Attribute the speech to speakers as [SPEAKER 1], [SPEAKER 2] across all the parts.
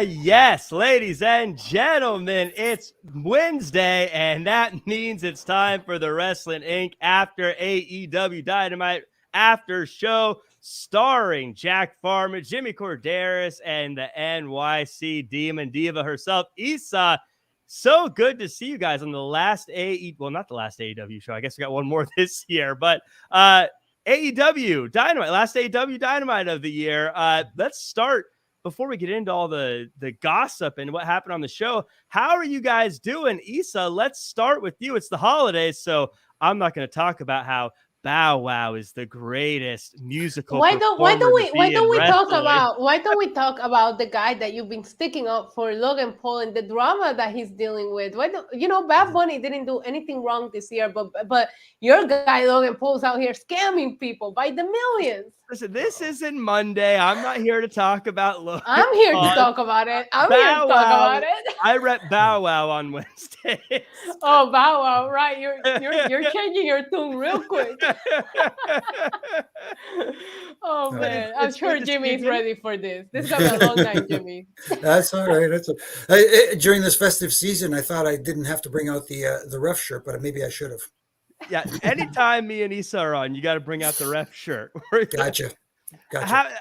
[SPEAKER 1] Yes, ladies and gentlemen, it's Wednesday, and that means it's time for the Wrestling Inc. After AEW Dynamite after show, starring Jack Farmer, Jimmy Korderas, and the NYC Demon Diva herself, Issa. So good to see you guys on the last not the last AEW show. I guess we got one more this year, but AEW Dynamite, last AEW Dynamite of the year. Let's start before we get into all the gossip and what happened on the show. How are you guys doing? Issa, let's start with you. It's the holidays, so I'm not going to talk about how Bow Wow is the greatest musical.
[SPEAKER 2] Why don't we talk about the guy that you've been sticking up for, Logan Paul, and the drama that he's dealing with? Bad Bunny didn't do anything wrong this year, but your guy Logan Paul's out here scamming people by the millions.
[SPEAKER 1] Listen, this isn't Monday. I'm not here to talk about Logan.
[SPEAKER 2] I'm here to talk about it.
[SPEAKER 1] I rep Bow Wow on Wednesday.
[SPEAKER 2] Oh, Bow Wow, right? You're changing your tune real quick. Oh man, I'm sure Jimmy's ready for this. This is gonna be a long night, Jimmy.
[SPEAKER 3] That's all right. During this festive season, I thought I didn't have to bring out the ref shirt, but maybe I should have.
[SPEAKER 1] Yeah, anytime me and Issa are on, you got to bring out the ref shirt.
[SPEAKER 3] Gotcha.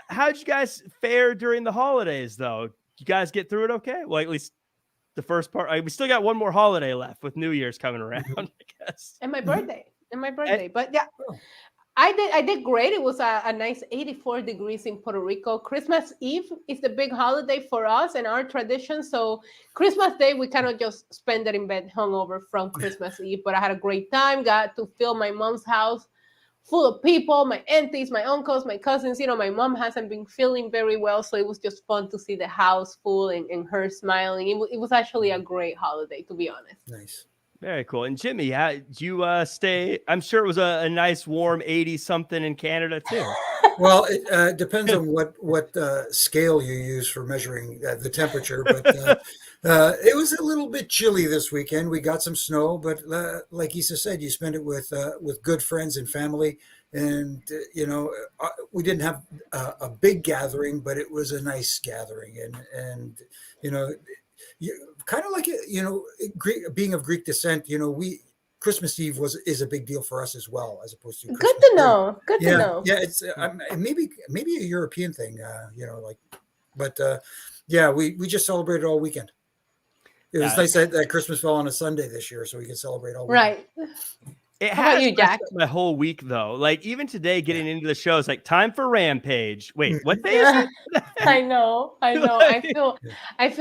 [SPEAKER 1] How'd you guys fare during the holidays, though? You guys get through it okay? Well, at least the first part. We still got one more holiday left with New Year's coming around, I guess.
[SPEAKER 2] And my birthday. But yeah, I did great. It was a nice 84 degrees in Puerto Rico. Christmas Eve is the big holiday for us and our tradition. So Christmas Day, we kind of just spend it in bed hungover from Christmas Eve. But I had a great time. Got to fill my mom's house full of people, my aunties, my uncles, my cousins. My mom hasn't been feeling very well. So it was just fun to see the house full and her smiling. It was actually a great holiday, to be honest.
[SPEAKER 3] Nice.
[SPEAKER 1] Very cool. And Jimmy, did you stay? I'm sure it was a nice warm 80-something in Canada too.
[SPEAKER 3] Well, it depends on what scale you use for measuring the temperature. But it was a little bit chilly this weekend. We got some snow, but like Issa said, you spend it with good friends and family. And, we didn't have a big gathering, but it was a nice gathering. And kind of like being of Greek descent, Christmas Eve is a big deal for us as well, as opposed to Christmas
[SPEAKER 2] to know. Good to know.
[SPEAKER 3] Yeah, it's maybe a European thing, we just celebrated all weekend. It was nice that Christmas fell on a Sunday this year, so we can celebrate all weekend.
[SPEAKER 2] Right.
[SPEAKER 1] How about you, Jack? My whole week, though, like even today, getting into the show, it's like time for Rampage. Wait, what day is it?
[SPEAKER 2] I know. I feel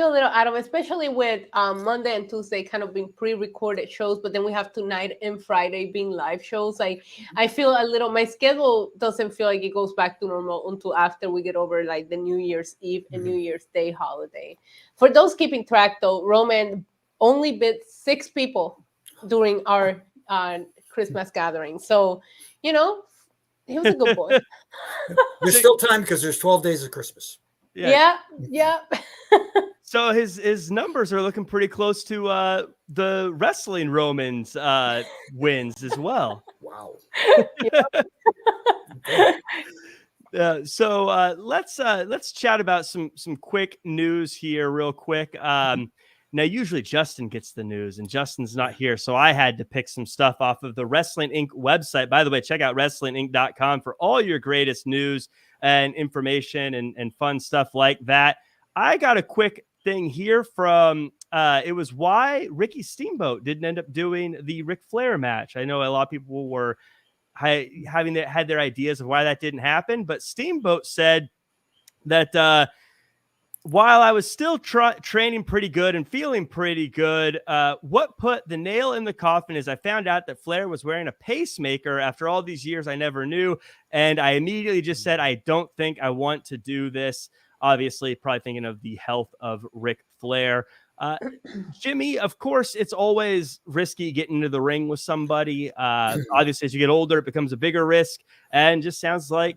[SPEAKER 2] a little out of, especially with Monday and Tuesday kind of being pre-recorded shows, but then we have tonight and Friday being live shows. Like I feel a little. My schedule doesn't feel like it goes back to normal until after we get over like the New Year's Eve and New Year's Day holiday. For those keeping track, though, Roman only bid 6 people during our Christmas gathering. So, he was a good boy.
[SPEAKER 3] There's still time because there's 12 days of Christmas.
[SPEAKER 2] Yeah.
[SPEAKER 1] So his numbers are looking pretty close to the wrestling Romans wins as well.
[SPEAKER 3] Wow.
[SPEAKER 1] So let's chat about some quick news here real quick. Now, usually Justin gets the news, and Justin's not here, so I had to pick some stuff off of the Wrestling Inc. website. By the way, check out WrestlingInc.com for all your greatest news and information and fun stuff like that. I got a quick thing here from it was why Ricky Steamboat didn't end up doing the Ric Flair match. I know a lot of people were had their ideas of why that didn't happen, but Steamboat said that while I was still training pretty good and feeling pretty good, what put the nail in the coffin is I found out that Flair was wearing a pacemaker. After all these years, I never knew. And I immediately just said, I don't think I want to do this. Obviously, probably thinking of the health of Ric Flair. Jimmy, of course, it's always risky getting into the ring with somebody. Obviously, as you get older, it becomes a bigger risk. And just sounds like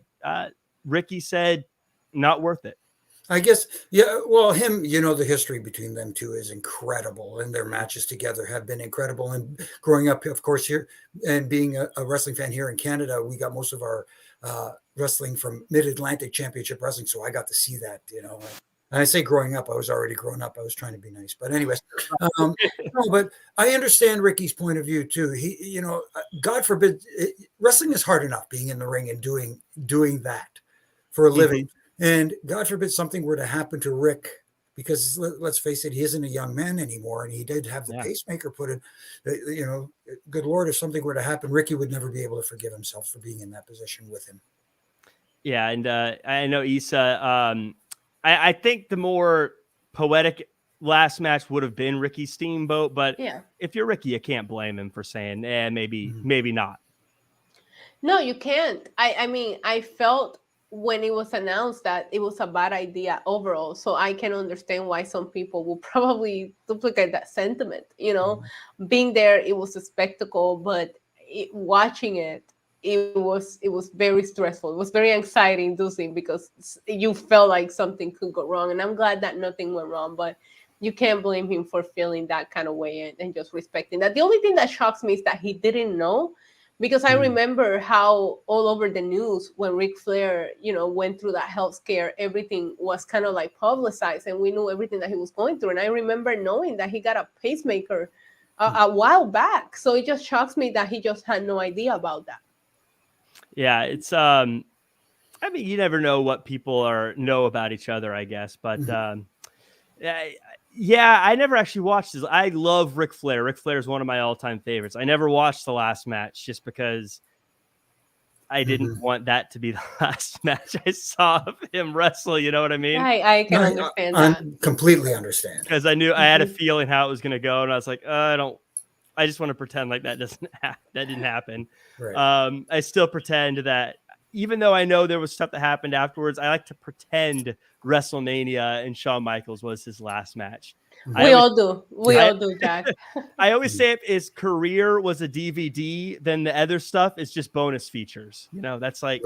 [SPEAKER 1] Ricky said, not worth it.
[SPEAKER 3] I guess, yeah, well, the history between them two is incredible, and their matches together have been incredible. And growing up, of course, here and being a wrestling fan here in Canada, we got most of our wrestling from Mid-Atlantic Championship Wrestling, so I got to see that. And I say growing up, I was already grown up. I was trying to be nice, but anyways, no, but I understand Ricky's point of view too. He, God forbid, wrestling is hard enough being in the ring and doing that for a living, and God forbid something were to happen to Rick, because let's face it, he isn't a young man anymore, and he did have the pacemaker put in. Good Lord, if something were to happen, Ricky would never be able to forgive himself for being in that position with him.
[SPEAKER 1] Yeah, and I know Issa. I think the more poetic last match would have been Ricky Steamboat, but if you're Ricky, you can't blame him for saying, maybe not.
[SPEAKER 2] No, you can't. I mean, I felt when it was announced that it was a bad idea overall, so I can understand why some people will probably duplicate that sentiment. Being there, it was a spectacle, but watching it was very stressful. It was very anxiety inducing because you felt like something could go wrong, and I'm glad that nothing went wrong, but you can't blame him for feeling that kind of way and just respecting that. The only thing that shocks me is that he didn't know, because I remember how all over the news when Ric Flair, went through that health scare, everything was kind of like publicized and we knew everything that he was going through. And I remember knowing that he got a pacemaker a while back. So it just shocks me that he just had no idea about that.
[SPEAKER 1] Yeah, it's I mean, you never know what people know about each other, I guess, but yeah, I never actually watched this. I love Ric Flair. Ric Flair is one of my all-time favorites. I never watched the last match just because I didn't want that to be the last match I saw of him wrestle. You know what I mean?
[SPEAKER 2] I can understand that.
[SPEAKER 3] Completely understand.
[SPEAKER 1] Because I knew I had a feeling how it was going to go, and I was like, I just want to pretend like that didn't happen. Right. I still pretend that, even though I know there was stuff that happened afterwards, I like to pretend WrestleMania and Shawn Michaels was his last match.
[SPEAKER 2] We all do, Jack.
[SPEAKER 1] I always say if his career was a DVD, then the other stuff is just bonus features. That's like,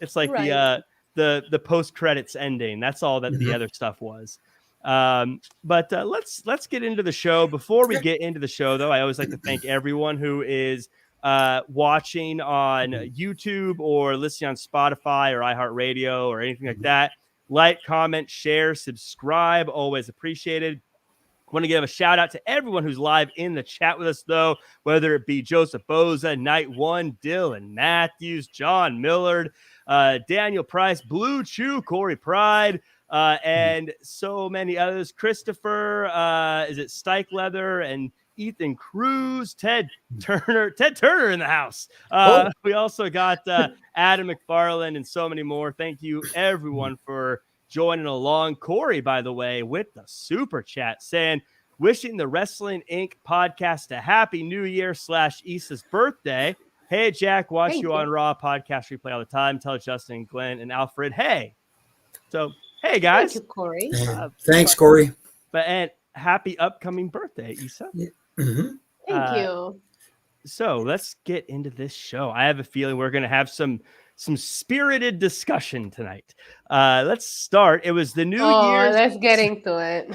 [SPEAKER 1] it's like the post credits ending. That's all that the other stuff was. But let's get into the show. Before we get into the show, though, I always like to thank everyone who is watching on YouTube or listening on Spotify or iHeartRadio or anything like that. Like, comment, share, subscribe. Always appreciated. Want to give a shout out to everyone who's live in the chat with us, though, whether it be Joseph Boza, Night One, Dylan Matthews, John Millard, Daniel Price, Blue Chew, Corey Pride, and so many others. Christopher, is it Stike Leather, and Ethan Cruz, Ted Turner in the house. We also got Adam McFarland and so many more. Thank you, everyone, for joining along. Corey, by the way, with the super chat saying, wishing the Wrestling Inc. podcast a happy new year / Issa's birthday. Hey, Jack, watch you on Raw podcast replay all the time. Tell Justin, Glenn, and Alfred, hey. So, hey, guys.
[SPEAKER 2] Thank you, Corey.
[SPEAKER 3] Thanks, Corey.
[SPEAKER 1] And happy upcoming birthday, Issa.
[SPEAKER 3] Yeah.
[SPEAKER 2] Thank you.
[SPEAKER 1] So let's get into this show. I have a feeling we're going to have some spirited discussion tonight. Let's start. It was the New Year's.
[SPEAKER 2] Let's get into it.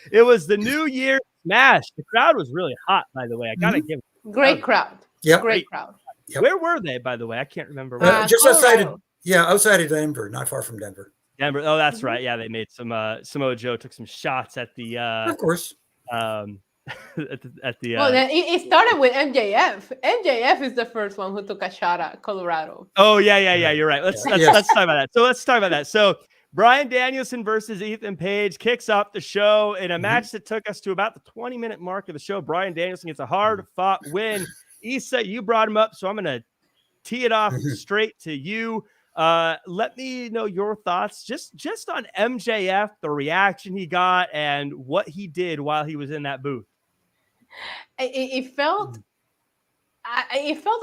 [SPEAKER 1] It was the New Year's Smash. The crowd was really hot, by the way. I gotta give it.
[SPEAKER 2] Great crowd.
[SPEAKER 3] Yep.
[SPEAKER 2] Great crowd.
[SPEAKER 3] Yep.
[SPEAKER 1] Where were they, by the way? I can't remember.
[SPEAKER 3] Just outside of Denver, not far from Denver.
[SPEAKER 1] Denver. Oh, that's right. Yeah, they made Samoa Joe took some shots at the.
[SPEAKER 3] Of course.
[SPEAKER 1] at the
[SPEAKER 2] well, then it started with MJF. MJF is the first one who took a shot at Colorado.
[SPEAKER 1] Oh yeah. You're right. Let's talk about that. So let's talk about that. So Bryan Danielson versus Ethan Page kicks off the show in a match that took us to about the 20-minute mark of the show. Bryan Danielson gets a hard-fought win. Issa, you brought him up, so I'm gonna tee it off straight to you. Let me know your thoughts just on MJF, the reaction he got, and what he did while he was in that booth.
[SPEAKER 2] It felt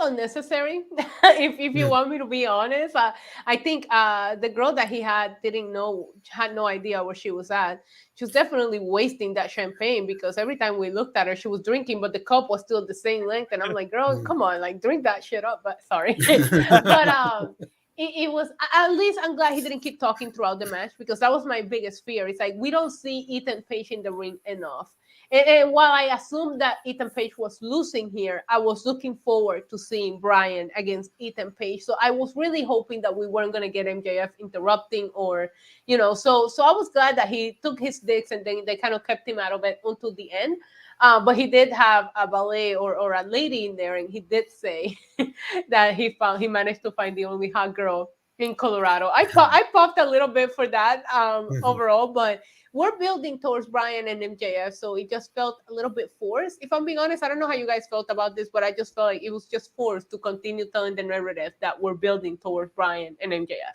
[SPEAKER 2] unnecessary. if you want me to be honest, I think the girl that he had had no idea where she was at. She was definitely wasting that champagne, because every time we looked at her, she was drinking, but the cup was still the same length. And I'm like, girl, come on, like drink that shit up. But sorry, but it was, at least I'm glad he didn't keep talking throughout the match, because that was my biggest fear. It's like, we don't see Ethan Page in the ring enough. And while I assumed that Ethan Page was losing here, I was looking forward to seeing Bryan against Ethan Page. So I was really hoping that we weren't going to get MJF interrupting or, so I was glad that he took his dicks and then they kind of kept him out of it until the end. But he did have a ballet or a lady in there, and he did say that he managed to find the only hot girl in Colorado. I popped a little bit for that overall, but we're building towards Bryan and MJF, so it just felt a little bit forced. If I'm being honest, I don't know how you guys felt about this, but I just felt like it was just forced to continue telling the narrative that we're building towards Bryan and MJF.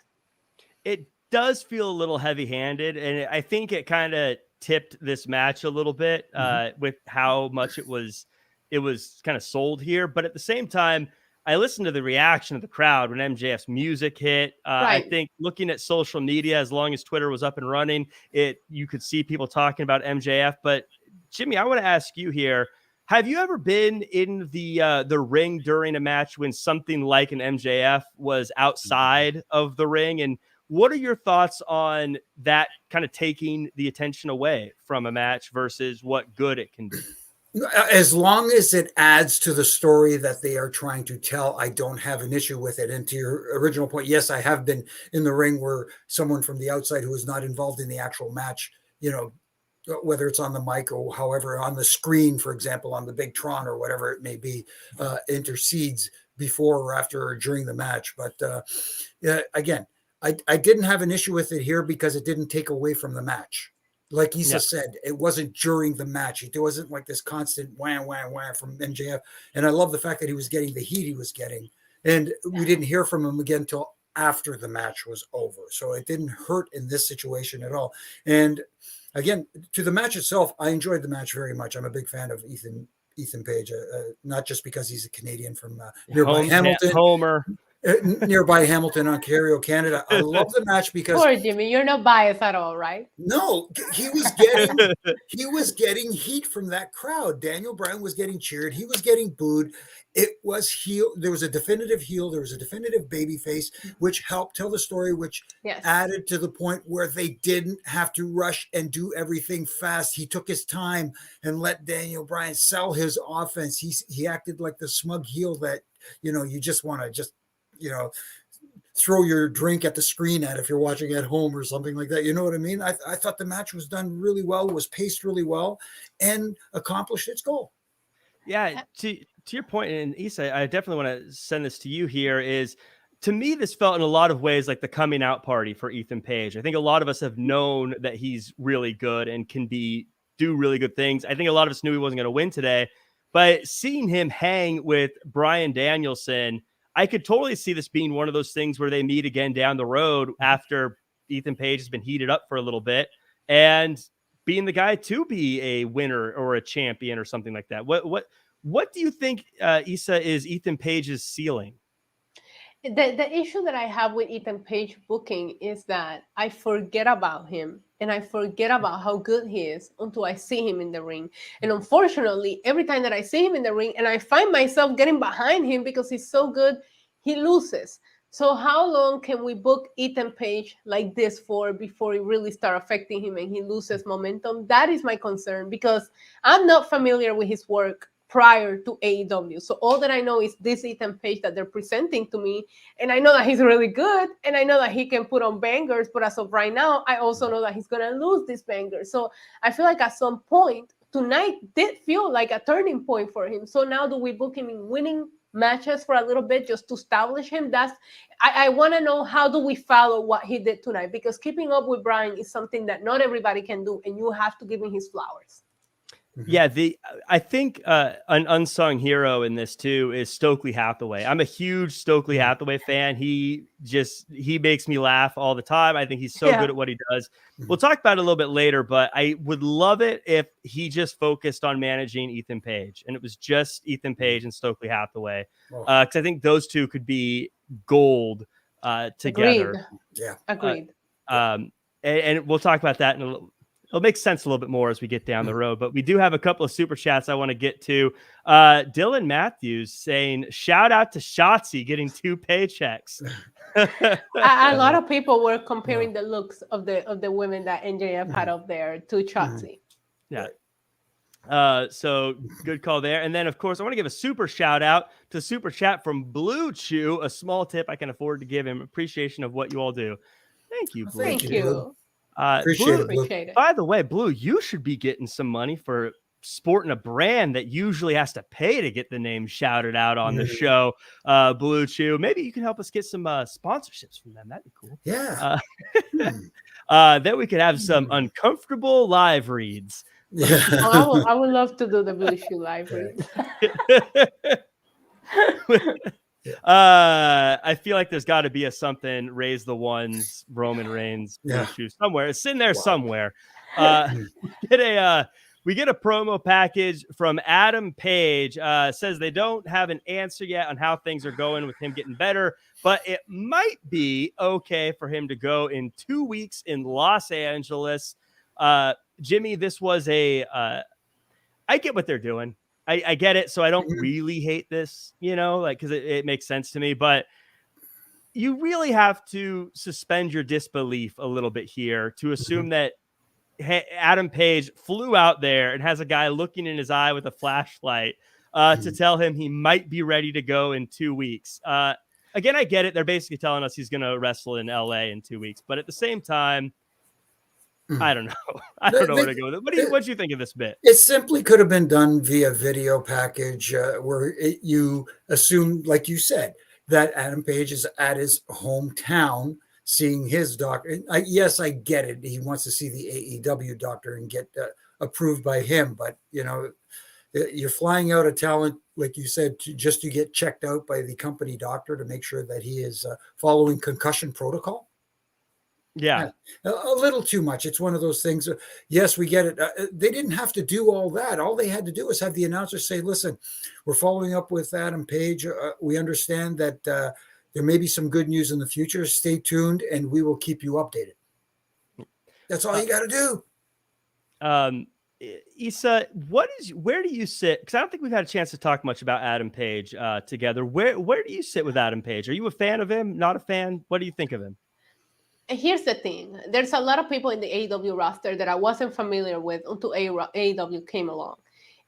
[SPEAKER 1] It does feel a little heavy-handed, and I think it kind of tipped this match a little bit with how much it was kind of sold here. But at the same time, I listened to the reaction of the crowd when MJF's music hit.
[SPEAKER 2] Right.
[SPEAKER 1] I think looking at social media, as long as Twitter was up and running, you could see people talking about MJF. But Jimmy, I want to ask you here: have you ever been in the ring during a match when something like an MJF was outside of the ring? And what are your thoughts on that kind of taking the attention away from a match versus what good it can be?
[SPEAKER 3] As long as it adds to the story that they are trying to tell, I don't have an issue with it. And to your original point, yes, I have been in the ring where someone from the outside who is not involved in the actual match, whether it's on the mic or however on the screen, for example, on the big Tron or whatever it may be, intercedes before or after or during the match. But again, I didn't have an issue with it here because it didn't take away from the match. Like Issa said, it wasn't during the match. It wasn't like this constant wham, wham, wham from MJF. And I love the fact that he was getting the heat he was getting. And we didn't hear from him again until after the match was over. So it didn't hurt in this situation at all. And again, to the match itself, I enjoyed the match very much. I'm a big fan of Ethan Page, not just because he's a Canadian from nearby Hamilton.
[SPEAKER 1] Homer.
[SPEAKER 3] Nearby Hamilton, Ontario, Canada. I love the match because
[SPEAKER 2] poor Jimmy, you're not biased at all, right?
[SPEAKER 3] No, he was getting heat from that crowd. Daniel Bryan was getting cheered. He was getting booed. It was heel. There was a definitive heel. There was a definitive baby face, which helped tell the story, which added to the point where they didn't have to rush and do everything fast. He took his time and let Daniel Bryan sell his offense. He acted like the smug heel that, you just want to throw your drink at the screen if you're watching at home or something like that. You know what I mean? I thought the match was done really well, was paced really well, and accomplished its goal.
[SPEAKER 1] Yeah, to your point, and Issa, I definitely want to send this to you here, is to me, this felt in a lot of ways like the coming out party for Ethan Page. I think a lot of us have known that he's really good and can do really good things. I think a lot of us knew he wasn't going to win today, but seeing him hang with Bryan Danielson, I could totally see this being one of those things where they meet again down the road after Ethan Page has been heated up for a little bit and being the guy to be a winner or a champion or something like that. What do you think, Issa, is Ethan Page's ceiling?
[SPEAKER 2] The issue that I have with Ethan Page booking is that I forget about him and I forget about how good he is until I see him in the ring. And unfortunately, every time that I see him in the ring and I find myself getting behind him because he's so good, he loses. So how long can we book Ethan Page like this before it really start affecting him and he loses momentum? That is my concern because I'm not familiar with his work prior to AEW. So all that I know is this Ethan Page that they're presenting to me. And I know that he's really good. And I know that he can put on bangers. But as of right now, I also know that he's going to lose this banger. So I feel like at some point, tonight did feel like a turning point for him. So now do we book him in winning matches for a little bit just to establish him? I want to know, how do we follow what he did tonight? Because keeping up with Bryan is something that not everybody can do. And you have to give him his flowers.
[SPEAKER 1] Yeah, I think an unsung hero in this too is Stokely Hathaway. I'm a huge Stokely Hathaway fan. He makes me laugh all the time. I think he's so good at what he does. We'll talk about it a little bit later, but I would love it if he just focused on managing Ethan Page and it was just Ethan Page and Stokely Hathaway. Because I think those two could be gold together.
[SPEAKER 2] Agreed.
[SPEAKER 3] Yeah.
[SPEAKER 2] Agreed.
[SPEAKER 1] And we'll talk about that in a little. It'll make sense a little bit more as we get down the road, but we do have a couple of super chats I want to get to. Dylan Matthews saying, shout out to Shotzi getting 2 paychecks.
[SPEAKER 2] A lot of people were comparing the looks of the women that NJF had up there to Shotzi.
[SPEAKER 1] Yeah. So good call there. And then, of course, I want to give a super shout out to Super Chat from Blue Chew, a small tip I can afford to give him. Appreciation of what you all do. Thank you, Blue
[SPEAKER 3] Thank
[SPEAKER 1] Chew.
[SPEAKER 3] you, Blue. Appreciate
[SPEAKER 1] Blue,
[SPEAKER 3] it, Blue.
[SPEAKER 2] Appreciate it.
[SPEAKER 1] by the way, Blue, you should be getting some money for sporting a brand that usually has to pay to get the name shouted out on the show. Blue Chew. Maybe you can help us get some sponsorships from them. That'd be cool.
[SPEAKER 3] Yeah.
[SPEAKER 1] Then we could have some uncomfortable live reads.
[SPEAKER 3] Yeah.
[SPEAKER 2] Oh, I would love to do the Blue Shoe live read.
[SPEAKER 1] I feel like there's got to be a something raise the ones Roman Reigns Blue Shoe somewhere. It's in there somewhere. We get a promo package from Adam Page. Says they don't have an answer yet on how things are going with him getting better, but it might be okay for him to go in 2 weeks in Los Angeles. Jimmy, this was I get what they're doing. I get it. So I don't really hate this, because it makes sense to me, but you really have to suspend your disbelief a little bit here to assume that Adam Page flew out there and has a guy looking in his eye with a flashlight to tell him he might be ready to go in 2 weeks. Again, I get it. They're basically telling us he's going to wrestle in LA in 2 weeks, but at the same time, I don't know. I don't know where to go with it. What do you think of this bit?
[SPEAKER 3] It simply could have been done via video package where you assume, like you said, that Adam Page is at his hometown seeing his doctor. Yes, I get it. He wants to see the AEW doctor and get approved by him. But, you're flying out a talent, like you said, just to get checked out by the company doctor to make sure that he is following concussion protocol.
[SPEAKER 1] Yeah.
[SPEAKER 3] A little too much. It's one of those things. Yes, we get it. They didn't have to do all that. All they had to do was have the announcer say, listen, we're following up with Adam Page. We understand that there may be some good news in the future. Stay tuned and we will keep you updated. That's all you got to do.
[SPEAKER 1] Issa, where do you sit? Because I don't think we've had a chance to talk much about Adam Page together. Where do you sit with Adam Page? Are you a fan of him? Not a fan? What do you think of him?
[SPEAKER 2] Here's the thing. There's a lot of people in the AEW roster that I wasn't familiar with until AEW came along.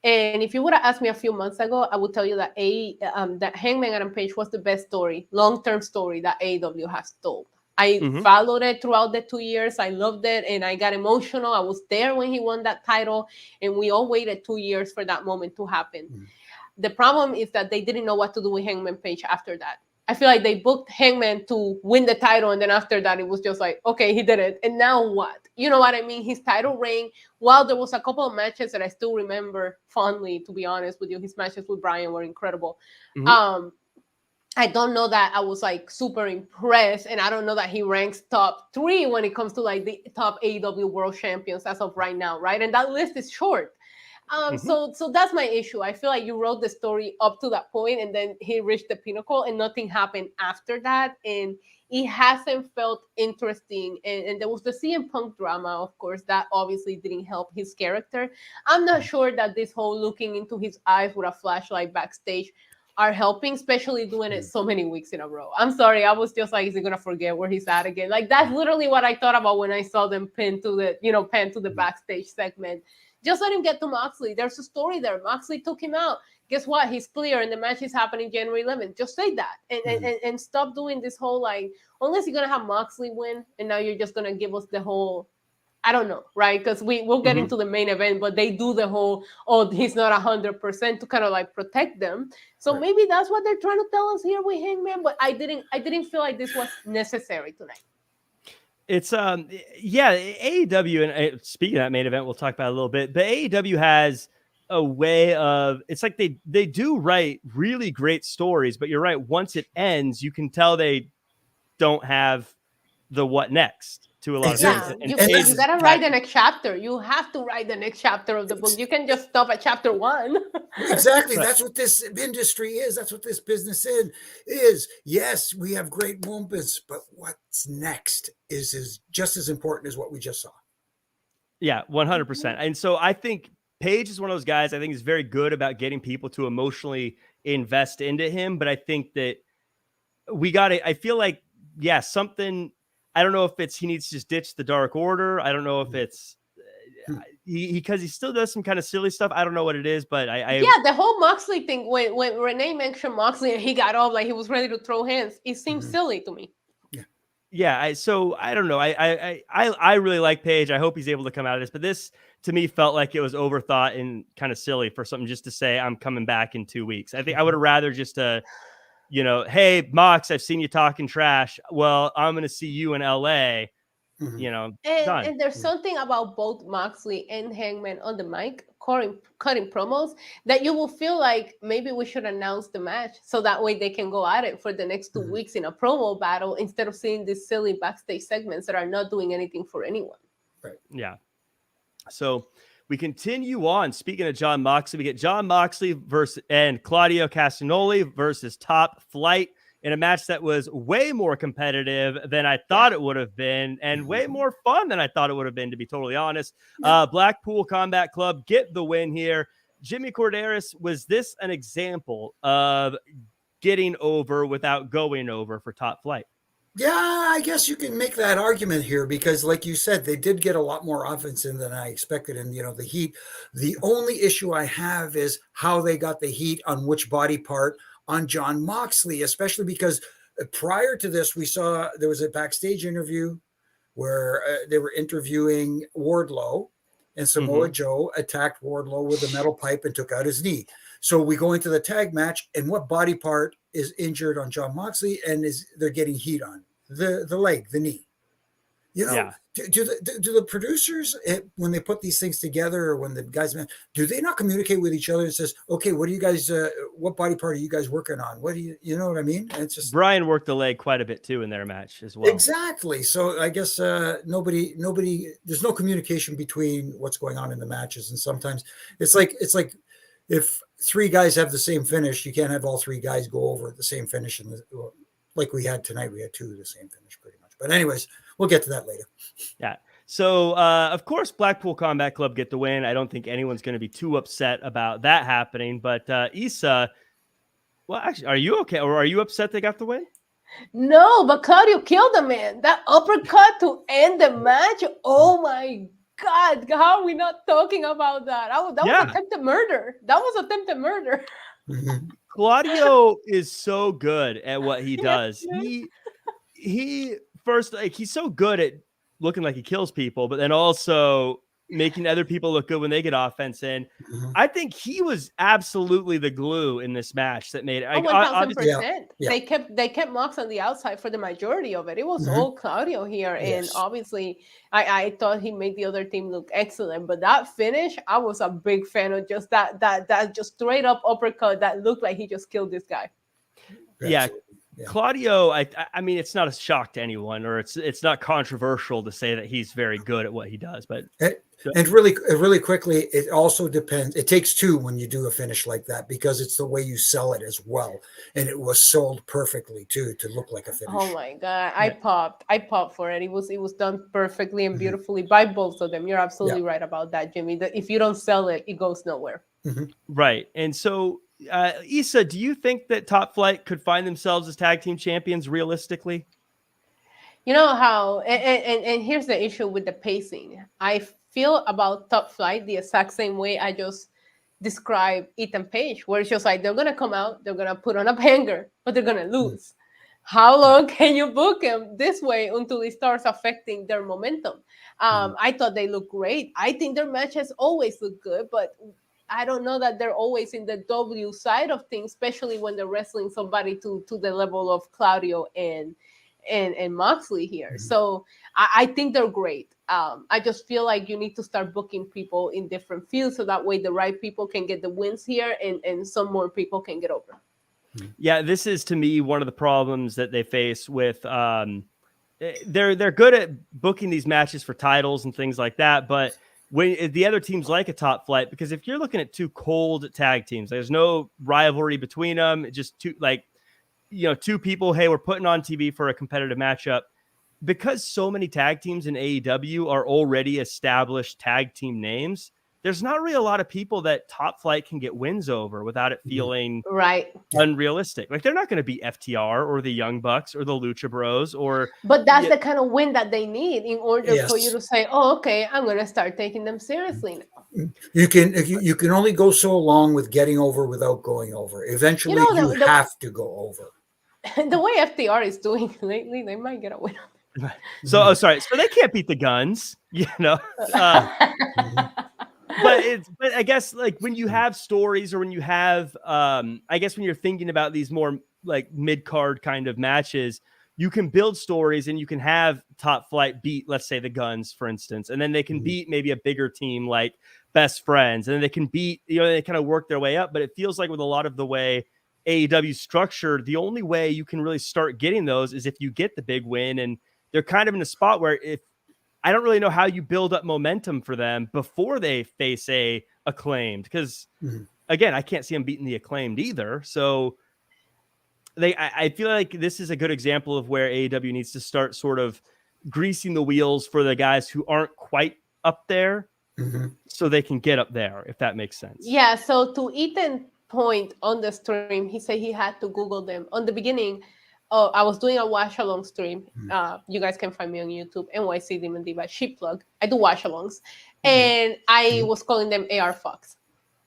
[SPEAKER 2] And if you would have asked me a few months ago, I would tell you that that Hangman Adam Page was the best story, long-term story that AEW has told. I followed it throughout the 2 years. I loved it, and I got emotional. I was there when he won that title, and we all waited 2 years for that moment to happen. The problem is that they didn't know what to do with Hangman Page after that. I feel like they booked Hangman to win the title, and then after that, it was just like, okay, he did it, and now what? You know what I mean? His title reign, while there was a couple of matches that I still remember fondly, to be honest with you, his matches with Bryan were incredible. I don't know that I was like super impressed, and I don't know that he ranks top 3 when it comes to like the top AEW World Champions as of right now, right? And that list is short. So that's my issue. I feel like you wrote the story up to that point, and then he reached the pinnacle, and nothing happened after that. And it hasn't felt interesting. And there was the CM Punk drama, of course, that obviously didn't help his character. I'm not sure that this whole looking into his eyes with a flashlight backstage are helping, especially doing it so many weeks in a row. I'm sorry, I was just like, is he gonna forget where he's at again? Like that's literally what I thought about when I saw them pinned to the backstage segment. Just let him get to Moxley. There's a story there. Moxley took him out. Guess what? He's clear, and the match is happening January 11th. Just say that, and stop doing this whole like. Unless you're gonna have Moxley win, and now you're just gonna give us the whole. I don't know, right? Because we'll get into the main event, but they do the whole, oh, he's not 100% to kind of like protect them. So maybe that's what they're trying to tell us here with Hangman. But I didn't feel like this was necessary tonight.
[SPEAKER 1] It's AEW, and speaking of that main event, we'll talk about it a little bit, but AEW has a way of, it's like they do write really great stories, but you're right, once it ends, you can tell they don't have the what next to a lot of things.
[SPEAKER 2] You gotta write the next chapter. You have to write the next chapter of the book. You can just stop at chapter 1.
[SPEAKER 3] Exactly. That's what this industry is. That's what this business is. Yes, we have great moments, but what's next is just as important as what we just saw.
[SPEAKER 1] Yeah, 100%. And so I think Page is one of those guys, I think he's very good about getting people to emotionally invest into him. But I think that I feel like, something, I don't know if it's he needs to just ditch the Dark Order. I don't know if it's, because he still does some kind of silly stuff. I don't know what it is, but
[SPEAKER 2] the whole Moxley thing, when Renee mentioned Moxley and he got off like he was ready to throw hands, it seems silly to me.
[SPEAKER 1] So I don't know. I really like Page. I hope he's able to come out of this, but this to me felt like it was overthought and kind of silly for something just to say I'm coming back in 2 weeks. I think I would have rather just hey Mox, I've seen you talking trash. Well, I'm going to see you in LA.
[SPEAKER 2] And there's something about both Moxley and Hangman on the mic cutting promos that you will feel like maybe we should announce the match so that way they can go at it for the next 2 weeks in a promo battle instead of seeing these silly backstage segments that are not doing anything for anyone.
[SPEAKER 3] Right.
[SPEAKER 1] Yeah. So we continue on. Speaking of Jon Moxley, we get Jon Moxley and Claudio Castagnoli versus Top Flight in a match that was way more competitive than I thought it would have been and way more fun than I thought it would have been, to be totally honest. Blackpool Combat Club get the win here. Jimmy Korderas, was this an example of getting over without going over for Top Flight?
[SPEAKER 3] Yeah, I guess you can make that argument here because, like you said, they did get a lot more offense in than I expected. And, the heat, the only issue I have is how they got the heat on which body part on Jon Moxley, especially because prior to this, we saw there was a backstage interview where they were interviewing Wardlow and Samoa Joe attacked Wardlow with a metal pipe and took out his knee. So we go into the tag match, and what body part is injured on Jon Moxley and they're getting heat on? The leg, the knee. Do the producers, when they put these things together, or when the guys, do they not communicate with each other and says, okay, what do you guys, what body part are you guys working on? What do you know what I mean? And it's just
[SPEAKER 1] Brian worked the leg quite a bit too in their match as well.
[SPEAKER 3] Exactly. So I guess nobody, there's no communication between what's going on in the matches. And sometimes it's like if three guys have the same finish, you can't have all three guys go over the same finish. Like we had tonight, we had two of the same finish pretty much. But anyways, we'll get to that later.
[SPEAKER 1] Yeah. So, of course, Blackpool Combat Club get the win. I don't think anyone's going to be too upset about that happening. But Issa, well, actually, are you okay? Or are you upset they got the win?
[SPEAKER 2] No, but Claudio killed the man. That uppercut to end the match. Oh, my God. How are we not talking about that? That was attempted murder. That was attempted murder.
[SPEAKER 1] Claudio is so good at what he does. He first, he's so good at looking like he kills people, but then also making other people look good when they get offense in. I think he was absolutely the glue in this match that made it.
[SPEAKER 2] 1,000%. They kept Mox on the outside for the majority of it. It was all Claudio here, and obviously, I thought he made the other team look excellent. But that finish, I was a big fan of just that just straight up uppercut that looked like he just killed this guy.
[SPEAKER 1] Yeah. Claudio, I mean, it's not a shock to anyone, or it's not controversial to say that he's very good at what he does. But
[SPEAKER 3] and really quickly, it also depends. It takes two when you do a finish like that because it's the way you sell it as well, and it was sold perfectly too to look like a finish.
[SPEAKER 2] Oh my God, I popped for it. It was done perfectly and beautifully by both of them. You're absolutely right about that, Jimmy. That if you don't sell it, it goes nowhere.
[SPEAKER 1] Right, and so. Issa, do you think that Top Flight could find themselves as tag team champions realistically?
[SPEAKER 2] You know how, and here's the issue with the pacing. I feel about Top Flight the exact same way I just described Ethan Page, where it's just like they're going to come out, they're going to put on a banger, but they're going to lose. How long can you book them this way until it starts affecting their momentum? I thought they looked great. I think their matches always look good, but I don't know that they're always in the W side of things, especially when they're wrestling somebody to the level of Claudio and Moxley here. So I think they're great. I just feel like you need to start booking people in different fields so that way the right people can get the wins here and some more people can get over.
[SPEAKER 1] Yeah, this is to me one of the problems that they face with they're good at booking these matches for titles and things like that, but when the other teams like a Top Flight, because if you're looking at two cold tag teams, there's no rivalry between them. Just two people. Hey, we're putting on TV for a competitive matchup. Because so many tag teams in AEW are already established tag team names, there's not really a lot of people that Top Flight can get wins over without it feeling unrealistic. Like they're not going to be FTR or the Young Bucks or the Lucha Bros
[SPEAKER 2] but that's the kind of win that they need in order for you to say, oh, okay, I'm going to start taking them seriously now.
[SPEAKER 3] You can only go so long with getting over without going over. Eventually you have to go over.
[SPEAKER 2] The way FTR is doing lately, they might get a win.
[SPEAKER 1] So, sorry. So they can't beat the Guns, but I guess like when you have stories or when you have, I guess when you're thinking about these more like mid-card kind of matches, you can build stories and you can have Top Flight beat, let's say the Guns, for instance, and then they can beat maybe a bigger team like Best Friends, and then they can beat, they kind of work their way up. But it feels like with a lot of the way AEW structured, the only way you can really start getting those is if you get the big win, and they're kind of in a spot where if I don't really know how you build up momentum for them before they face a Acclaimed, because again, I can't see them beating the Acclaimed either. So I feel like this is a good example of where AEW needs to start sort of greasing the wheels for the guys who aren't quite up there so they can get up there, if that makes sense.
[SPEAKER 2] Yeah. So to Ethan's point on the stream, he said he had to Google them. On the beginning, I was doing a watch-along stream. You guys can find me on YouTube, NYC Demon Diva, sheep plug. I do watch-alongs. And I was calling them AR Fox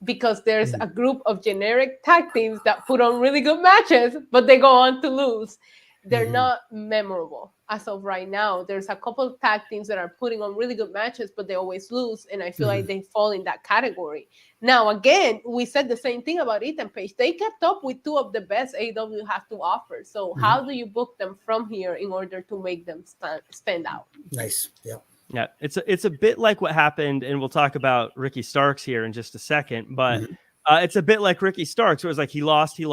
[SPEAKER 2] because there's a group of generic tag teams that put on really good matches, but they go on to lose. They're not memorable as of right now. There's a couple of tag teams that are putting on really good matches, but they always lose. And I feel like they fall in that category. Now, again, we said the same thing about Ethan Page. They kept up with two of the best AEW have to offer. So how do you book them from here in order to make them stand out?
[SPEAKER 3] Nice. Yeah.
[SPEAKER 1] Yeah. It's a bit like what happened, and we'll talk about Ricky Starks here in just a second, but it's a bit like Ricky Starks. It was like he lost. He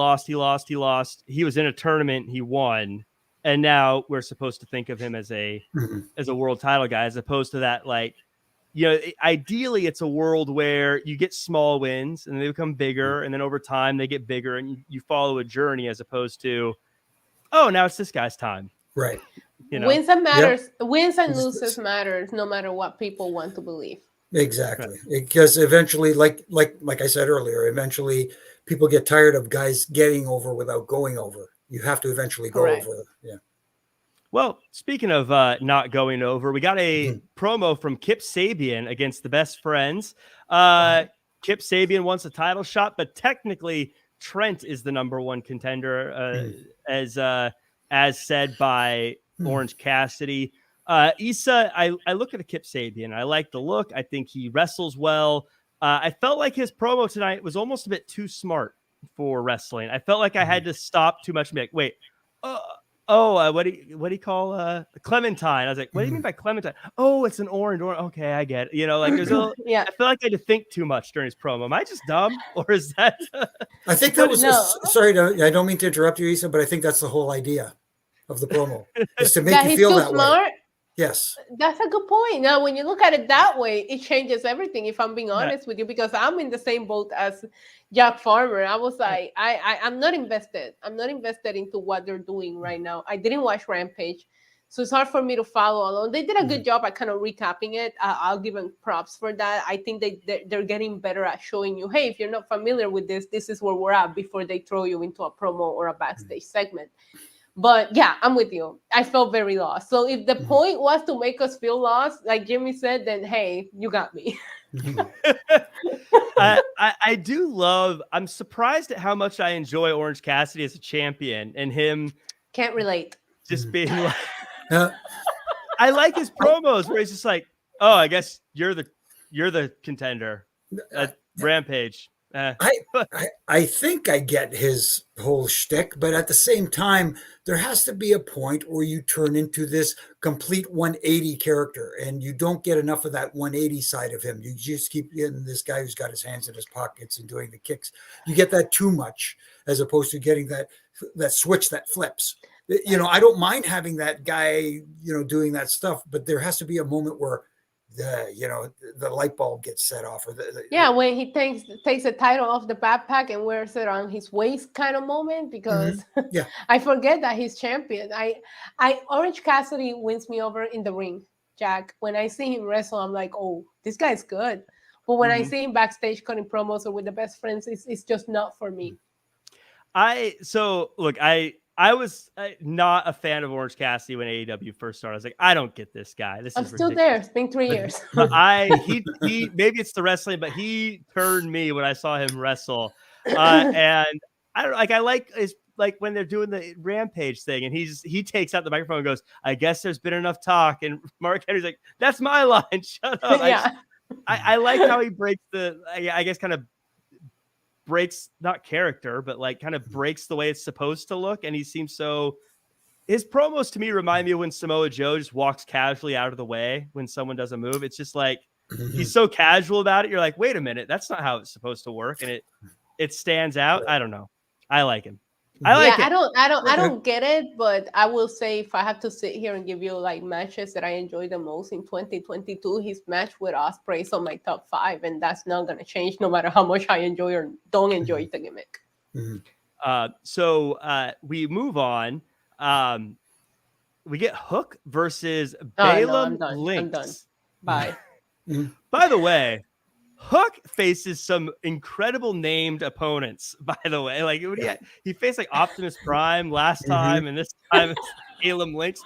[SPEAKER 1] was in a tournament, he won. And now we're supposed to think of him as a world title guy, as opposed to that, like, ideally it's a world where you get small wins and they become bigger, and then over time they get bigger, and you follow a journey, as opposed to, oh, now it's this guy's time.
[SPEAKER 3] Right.
[SPEAKER 2] Wins and matters. Wins and losses matters, no matter what people want to believe.
[SPEAKER 3] Exactly. Because eventually, like I said earlier, eventually people get tired of guys getting over without going over. You have to eventually go over. Yeah.
[SPEAKER 1] Well, speaking of not going over, we got a promo from Kip Sabian against the Best Friends. Kip Sabian wants a title shot, but technically Trent is the number one contender, as said by Orange Cassidy. Issa, I look at a Kip Sabian. I like the look. I think he wrestles well. I felt like his promo tonight was almost a bit too smart for wrestling. I felt like I had to stop too much and be like, wait, what do you call Clementine? I was like, what do you mean by Clementine? Oh, it's an orange. Okay, I get it. Like there's a I feel like I had to think too much during his promo. Am I just dumb, or is that?
[SPEAKER 3] I think that was sorry, I don't mean to interrupt you, Issa, but I think that's the whole idea of the promo, is to make you feel that way. Yes.
[SPEAKER 2] That's a good point. Now, when you look at it that way, it changes everything, if I'm being honest with you, because I'm in the same boat as Jack Farmer. I was like, I'm not invested. I'm not invested into what they're doing right now. I didn't watch Rampage, so it's hard for me to follow along. They did a good job at kind of recapping it. I'll give them props for that. I think they're getting better at showing you, hey, if you're not familiar with this, this is where we're at, before they throw you into a promo or a backstage segment. But yeah, I'm with you. I felt very lost. So if the point was to make us feel lost, like Jimmy said, then hey, you got me.
[SPEAKER 1] I do love, I'm surprised at how much I enjoy Orange Cassidy as a champion, and him
[SPEAKER 2] can't relate.
[SPEAKER 1] Just being like, I like his promos where he's just like, oh, I guess you're the contender at Rampage.
[SPEAKER 3] I think I get his whole shtick, but at the same time, there has to be a point where you turn into this complete 180 character, and you don't get enough of that 180 side of him. You just keep getting this guy who's got his hands in his pockets and doing the kicks. You get that too much, as opposed to getting that switch that flips. I don't mind having that guy, doing that stuff, but there has to be a moment where the light bulb gets set off, or
[SPEAKER 2] when he takes the title off the backpack and wears it on his waist, kind of moment, because I forget that he's champion. Orange Cassidy wins me over in the ring, Jack. When I see him wrestle, I'm like, oh, this guy's good. But when I see him backstage cutting promos or with the best friends, it's just not for me.
[SPEAKER 1] I was not a fan of Orange Cassidy when AEW first started. I was like, I don't get this guy.
[SPEAKER 2] I'm
[SPEAKER 1] is
[SPEAKER 2] still
[SPEAKER 1] ridiculous.
[SPEAKER 2] there. It's been 3 years.
[SPEAKER 1] But he maybe it's the wrestling, but he turned me when I saw him wrestle. And I don't like. I like is like when they're doing the Rampage thing, and he takes out the microphone and goes, "I guess there's been enough talk." And Mark Henry's like, "That's my line. Shut up."
[SPEAKER 2] Yeah.
[SPEAKER 1] I like how he breaks I guess kind of breaks not character, but like kind of breaks the way it's supposed to look. And he seems so. His promos to me remind me of when Samoa Joe just walks casually out of the way when someone does a move. It's just like he's so casual about it. You're like, wait a minute, that's not how it's supposed to work, and it stands out. I don't know. I like him.
[SPEAKER 2] I don't get it, but I will say if I have to sit here and give you like matches that I enjoy the most in 2022, his match with Ospreay is on my top 5, and that's not gonna change no matter how much I enjoy or don't enjoy the gimmick.
[SPEAKER 1] So we move on. We get Hook versus Balaam Lynx.
[SPEAKER 2] I'm done. Bye.
[SPEAKER 1] By the way, Hook faces some incredible named opponents, by the way. Like he faced like Optimus Prime last time, and this time it's Balaam Lynx.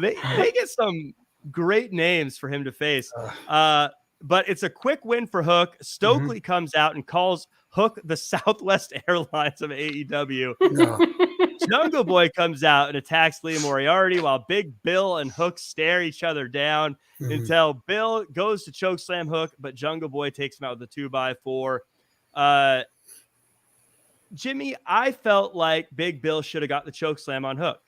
[SPEAKER 1] They get some great names for him to face. But it's a quick win for Hook. Stokely comes out and calls Hook the Southwest Airlines of AEW. Jungle Boy comes out and attacks Lee Moriarty while Big Bill and Hook stare each other down until Bill goes to chokeslam Hook, but Jungle Boy takes him out with a 2x4. Jimmy, I felt like Big Bill should have got the chokeslam on Hook.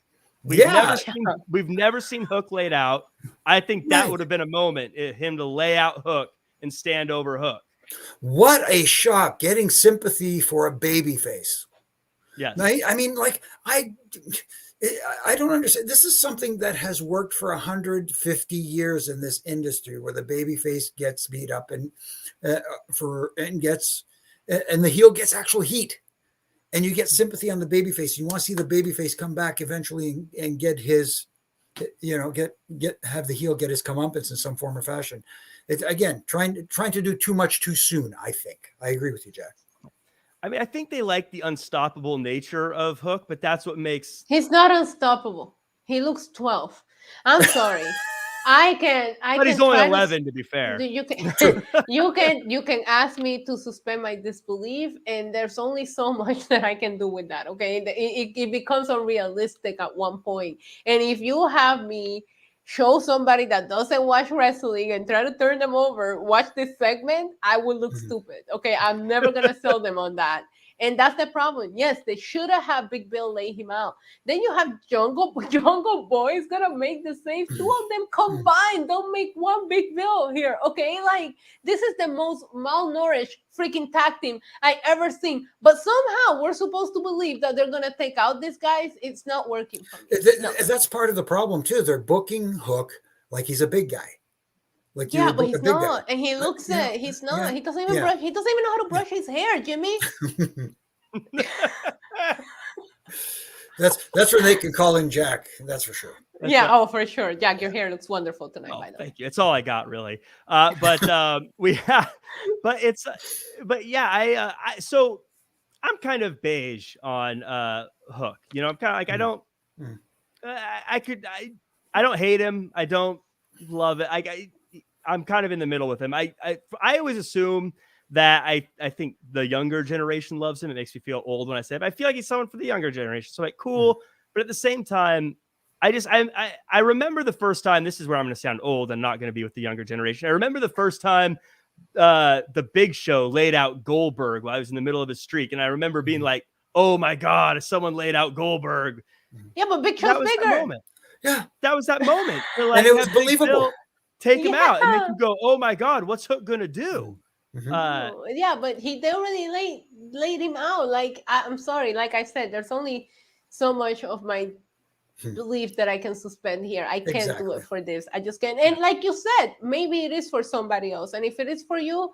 [SPEAKER 1] We've never seen Hook laid out. I think that would have been a moment, him to lay out Hook and stand over Hook.
[SPEAKER 3] What a shock, getting sympathy for a babyface.
[SPEAKER 1] Yes.
[SPEAKER 3] I mean, like, I don't understand. This is something that has worked for 150 years in this industry, where the babyface gets beat up and the heel gets actual heat, and you get sympathy on the babyface. You want to see the babyface come back eventually and get his, have the heel get his comeuppance in some form or fashion. It's again trying to do too much too soon. I think I agree with you, Jack.
[SPEAKER 1] I mean, I think they like the unstoppable nature of Hook, but that's what makes...
[SPEAKER 2] He's not unstoppable. He looks 12. I'm sorry. But
[SPEAKER 1] he's only 11, to be fair.
[SPEAKER 2] You can ask me to suspend my disbelief, and there's only so much that I can do with that, okay? It becomes unrealistic at one point. And if you have me show somebody that doesn't watch wrestling and try to turn them over, watch this segment, I would look stupid. Okay, I'm never gonna sell them on that. And that's the problem. Yes, they should have Big Bill lay him out. Then you have Jungle Boy is gonna make the save. 2 of them combined. Don't make one Big Bill here. Okay, like this is the most malnourished freaking tag team I ever seen. But somehow we're supposed to believe that they're gonna take out these guys. It's not working for me.
[SPEAKER 3] That's part of the problem too. They're booking Hook like he's a big guy. Like
[SPEAKER 2] but he's not, and he looks it. He's not.
[SPEAKER 3] Yeah.
[SPEAKER 2] He doesn't even brush. He doesn't even know how to brush his hair, Jimmy.
[SPEAKER 3] That's where they can call in Jack. That's for sure.
[SPEAKER 2] For sure, Jack. Your hair looks wonderful tonight. By the way,
[SPEAKER 1] thank you. It's all I got, really. So I'm kind of beige on Hook. You know, I'm kind of like I don't. I don't hate him. I don't love it. I'm kind of in the middle with him. I always assume that I think the younger generation loves him. It makes me feel old when I say it, but I feel like he's someone for the younger generation. So like, cool. But at the same time, I remember the first time, this is where I'm going to sound old and not going to be with the younger generation. I remember the first time the Big Show laid out Goldberg while I was in the middle of his streak. And I remember being like, oh my God, someone laid out Goldberg.
[SPEAKER 2] Yeah, but Big Show's bigger.
[SPEAKER 3] Yeah.
[SPEAKER 1] That was that moment. Like,
[SPEAKER 3] and it was believable.
[SPEAKER 1] Take him out and make him go, oh my God, what's Hook going to do?
[SPEAKER 2] But they already laid him out. Like, I'm sorry. Like I said, there's only so much of my belief that I can suspend here. I can't do it for this. I just can't. And like you said, maybe it is for somebody else. And if it is for you,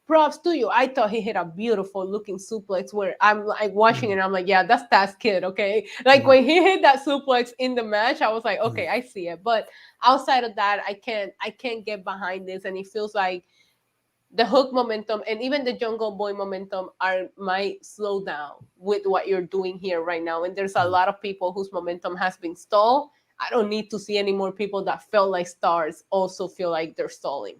[SPEAKER 2] props to you. I thought he hit a beautiful looking suplex where I'm like watching it and I'm like, yeah, that's Taz Kid, okay? Like when he hit that suplex in the match, I was like, okay, I see it. But outside of that, I can't get behind this. And it feels like the Hook momentum and even the Jungle Boy momentum might slow down with what you're doing here right now. And there's a lot of people whose momentum has been stalled. I don't need to see any more people that felt like stars also feel like they're stalling.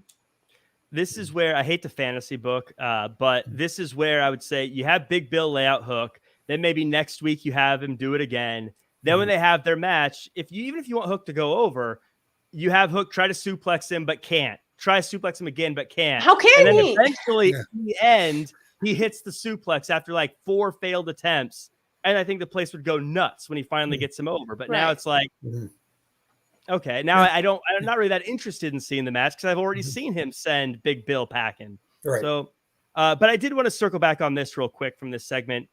[SPEAKER 1] This is where I hate the fantasy book, but this is where I would say you have Big Bill lay out Hook. Then maybe next week you have him do it again. Then when they have their match, even if you want Hook to go over, you have Hook try to suplex him but can't. Try to suplex him again but can't.
[SPEAKER 2] How can
[SPEAKER 1] and then
[SPEAKER 2] he?
[SPEAKER 1] Eventually, in the end, he hits the suplex after like 4 failed attempts. And I think the place would go nuts when he finally gets him over. But now it's like, okay, now I'm not really that interested in seeing the match because I've already seen him send Big Bill packing.
[SPEAKER 3] Right.
[SPEAKER 1] So, but I did want to circle back on this real quick from this segment.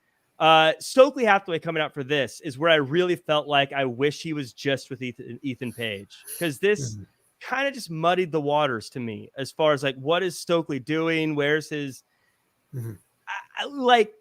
[SPEAKER 1] Stokely Hathaway coming out for this is where I really felt like I wish he was just with Ethan Page, because this kind of just muddied the waters to me as far as like, what is Stokely doing? Where's his like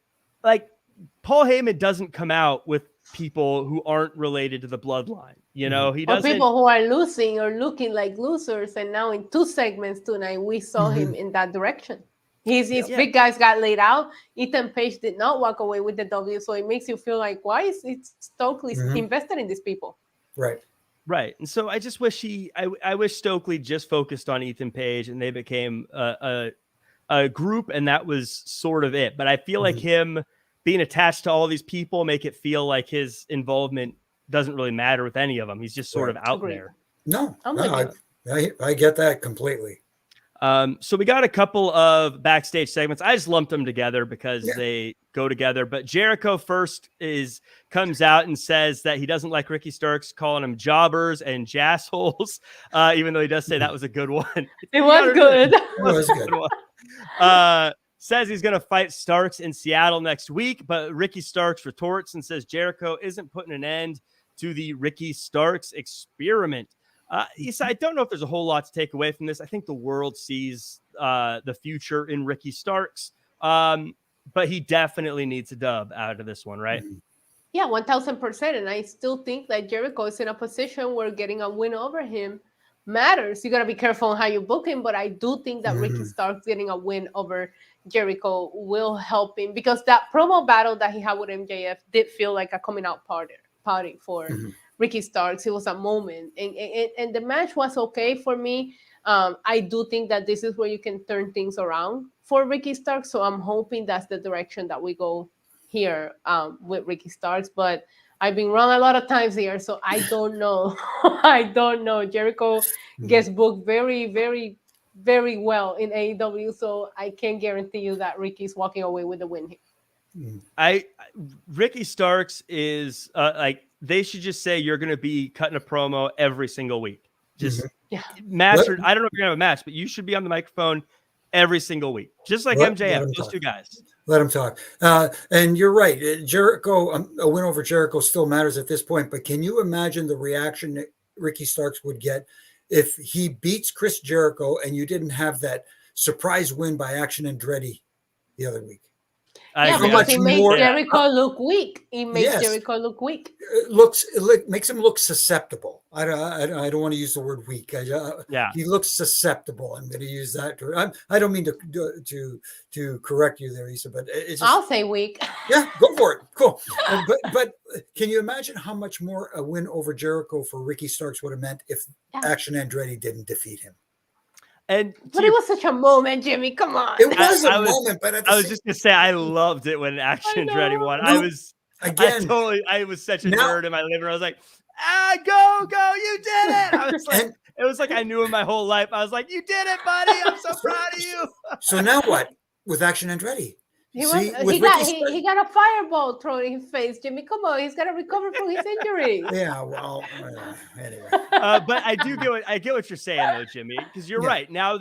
[SPEAKER 1] Paul Heyman doesn't come out with people who aren't related to the bloodline. You know, he doesn't.
[SPEAKER 2] Or people who are losing or looking like losers. And now in 2 segments tonight, we saw him in that direction. His big guys got laid out. Ethan Page did not walk away with the W. So it makes you feel like, why is Stokely invested in these people?
[SPEAKER 3] Right.
[SPEAKER 1] Right. And so I just wish I wish Stokely just focused on Ethan Page and they became a group, and that was sort of it. But I feel like him being attached to all these people make it feel like his involvement doesn't really matter with any of them. He's just sort of out there.
[SPEAKER 3] No, I get that completely.
[SPEAKER 1] So we got a couple of backstage segments. I just lumped them together because they go together. But Jericho first comes out and says that he doesn't like Ricky Starks calling him jobbers and jassholes, even though he does say that was a good one.
[SPEAKER 2] It was good.
[SPEAKER 3] It was good.
[SPEAKER 1] Says he's going to fight Starks in Seattle next week, but Ricky Starks retorts and says Jericho isn't putting an end to the Ricky Starks experiment. I don't know if there's a whole lot to take away from this. I think the world sees the future in Ricky Starks, but he definitely needs a dub out of this one, right?
[SPEAKER 2] Yeah, 1,000%. And I still think that Jericho is in a position where getting a win over him matters. You got to be careful on how you book him, but I do think that Ricky Starks getting a win over Jericho will help him, because that promo battle that he had with MJF did feel like a coming out party for Ricky Starks. It was a moment, and the match was okay for me. I do think that this is where you can turn things around for Ricky Starks, so I'm hoping that's the direction that we go here with Ricky Starks. But I've been wrong a lot of times here, so I don't know. I don't know. Jericho gets booked very, very, very well in AEW, so I can't guarantee you that Ricky's walking away with the win here.
[SPEAKER 1] Ricky Starks is they should just say you're going to be cutting a promo every single week. Just match. I don't know if you're going to have a match, but you should be on the microphone every single week, just like MJF. Those two guys.
[SPEAKER 3] Let him talk. And you're right. Jericho, a win over Jericho still matters at this point. But can you imagine the reaction that Ricky Starks would get if he beats Chris Jericho and you didn't have that surprise win by Action Andretti the other week?
[SPEAKER 2] Because it makes Jericho look weak. It makes Jericho look weak.
[SPEAKER 3] It makes him look susceptible. I don't want to use the word weak. He looks susceptible. I'm going to use that. I don't mean to correct you there, Issa, but it's just,
[SPEAKER 2] I'll say weak.
[SPEAKER 3] Yeah, go for it. Cool. But can you imagine how much more a win over Jericho for Ricky Starks would have meant if Action Andretti didn't defeat him?
[SPEAKER 2] But it was such a moment, Jimmy. Come on.
[SPEAKER 3] It was a moment, but
[SPEAKER 1] I was just gonna say I loved it when Action Andretti won. I was such a nerd in my living room. I was like, go, you did it. I was like, it was like I knew him my whole life. I was like, you did it, buddy. I'm so proud of you.
[SPEAKER 3] So now what with Action Andretti?
[SPEAKER 2] He got a fireball thrown in his face, Jimmy. Come on, he's got to recover from his injury.
[SPEAKER 3] Yeah, well, anyway.
[SPEAKER 1] But I get what you're saying though, Jimmy, because you're right. Now,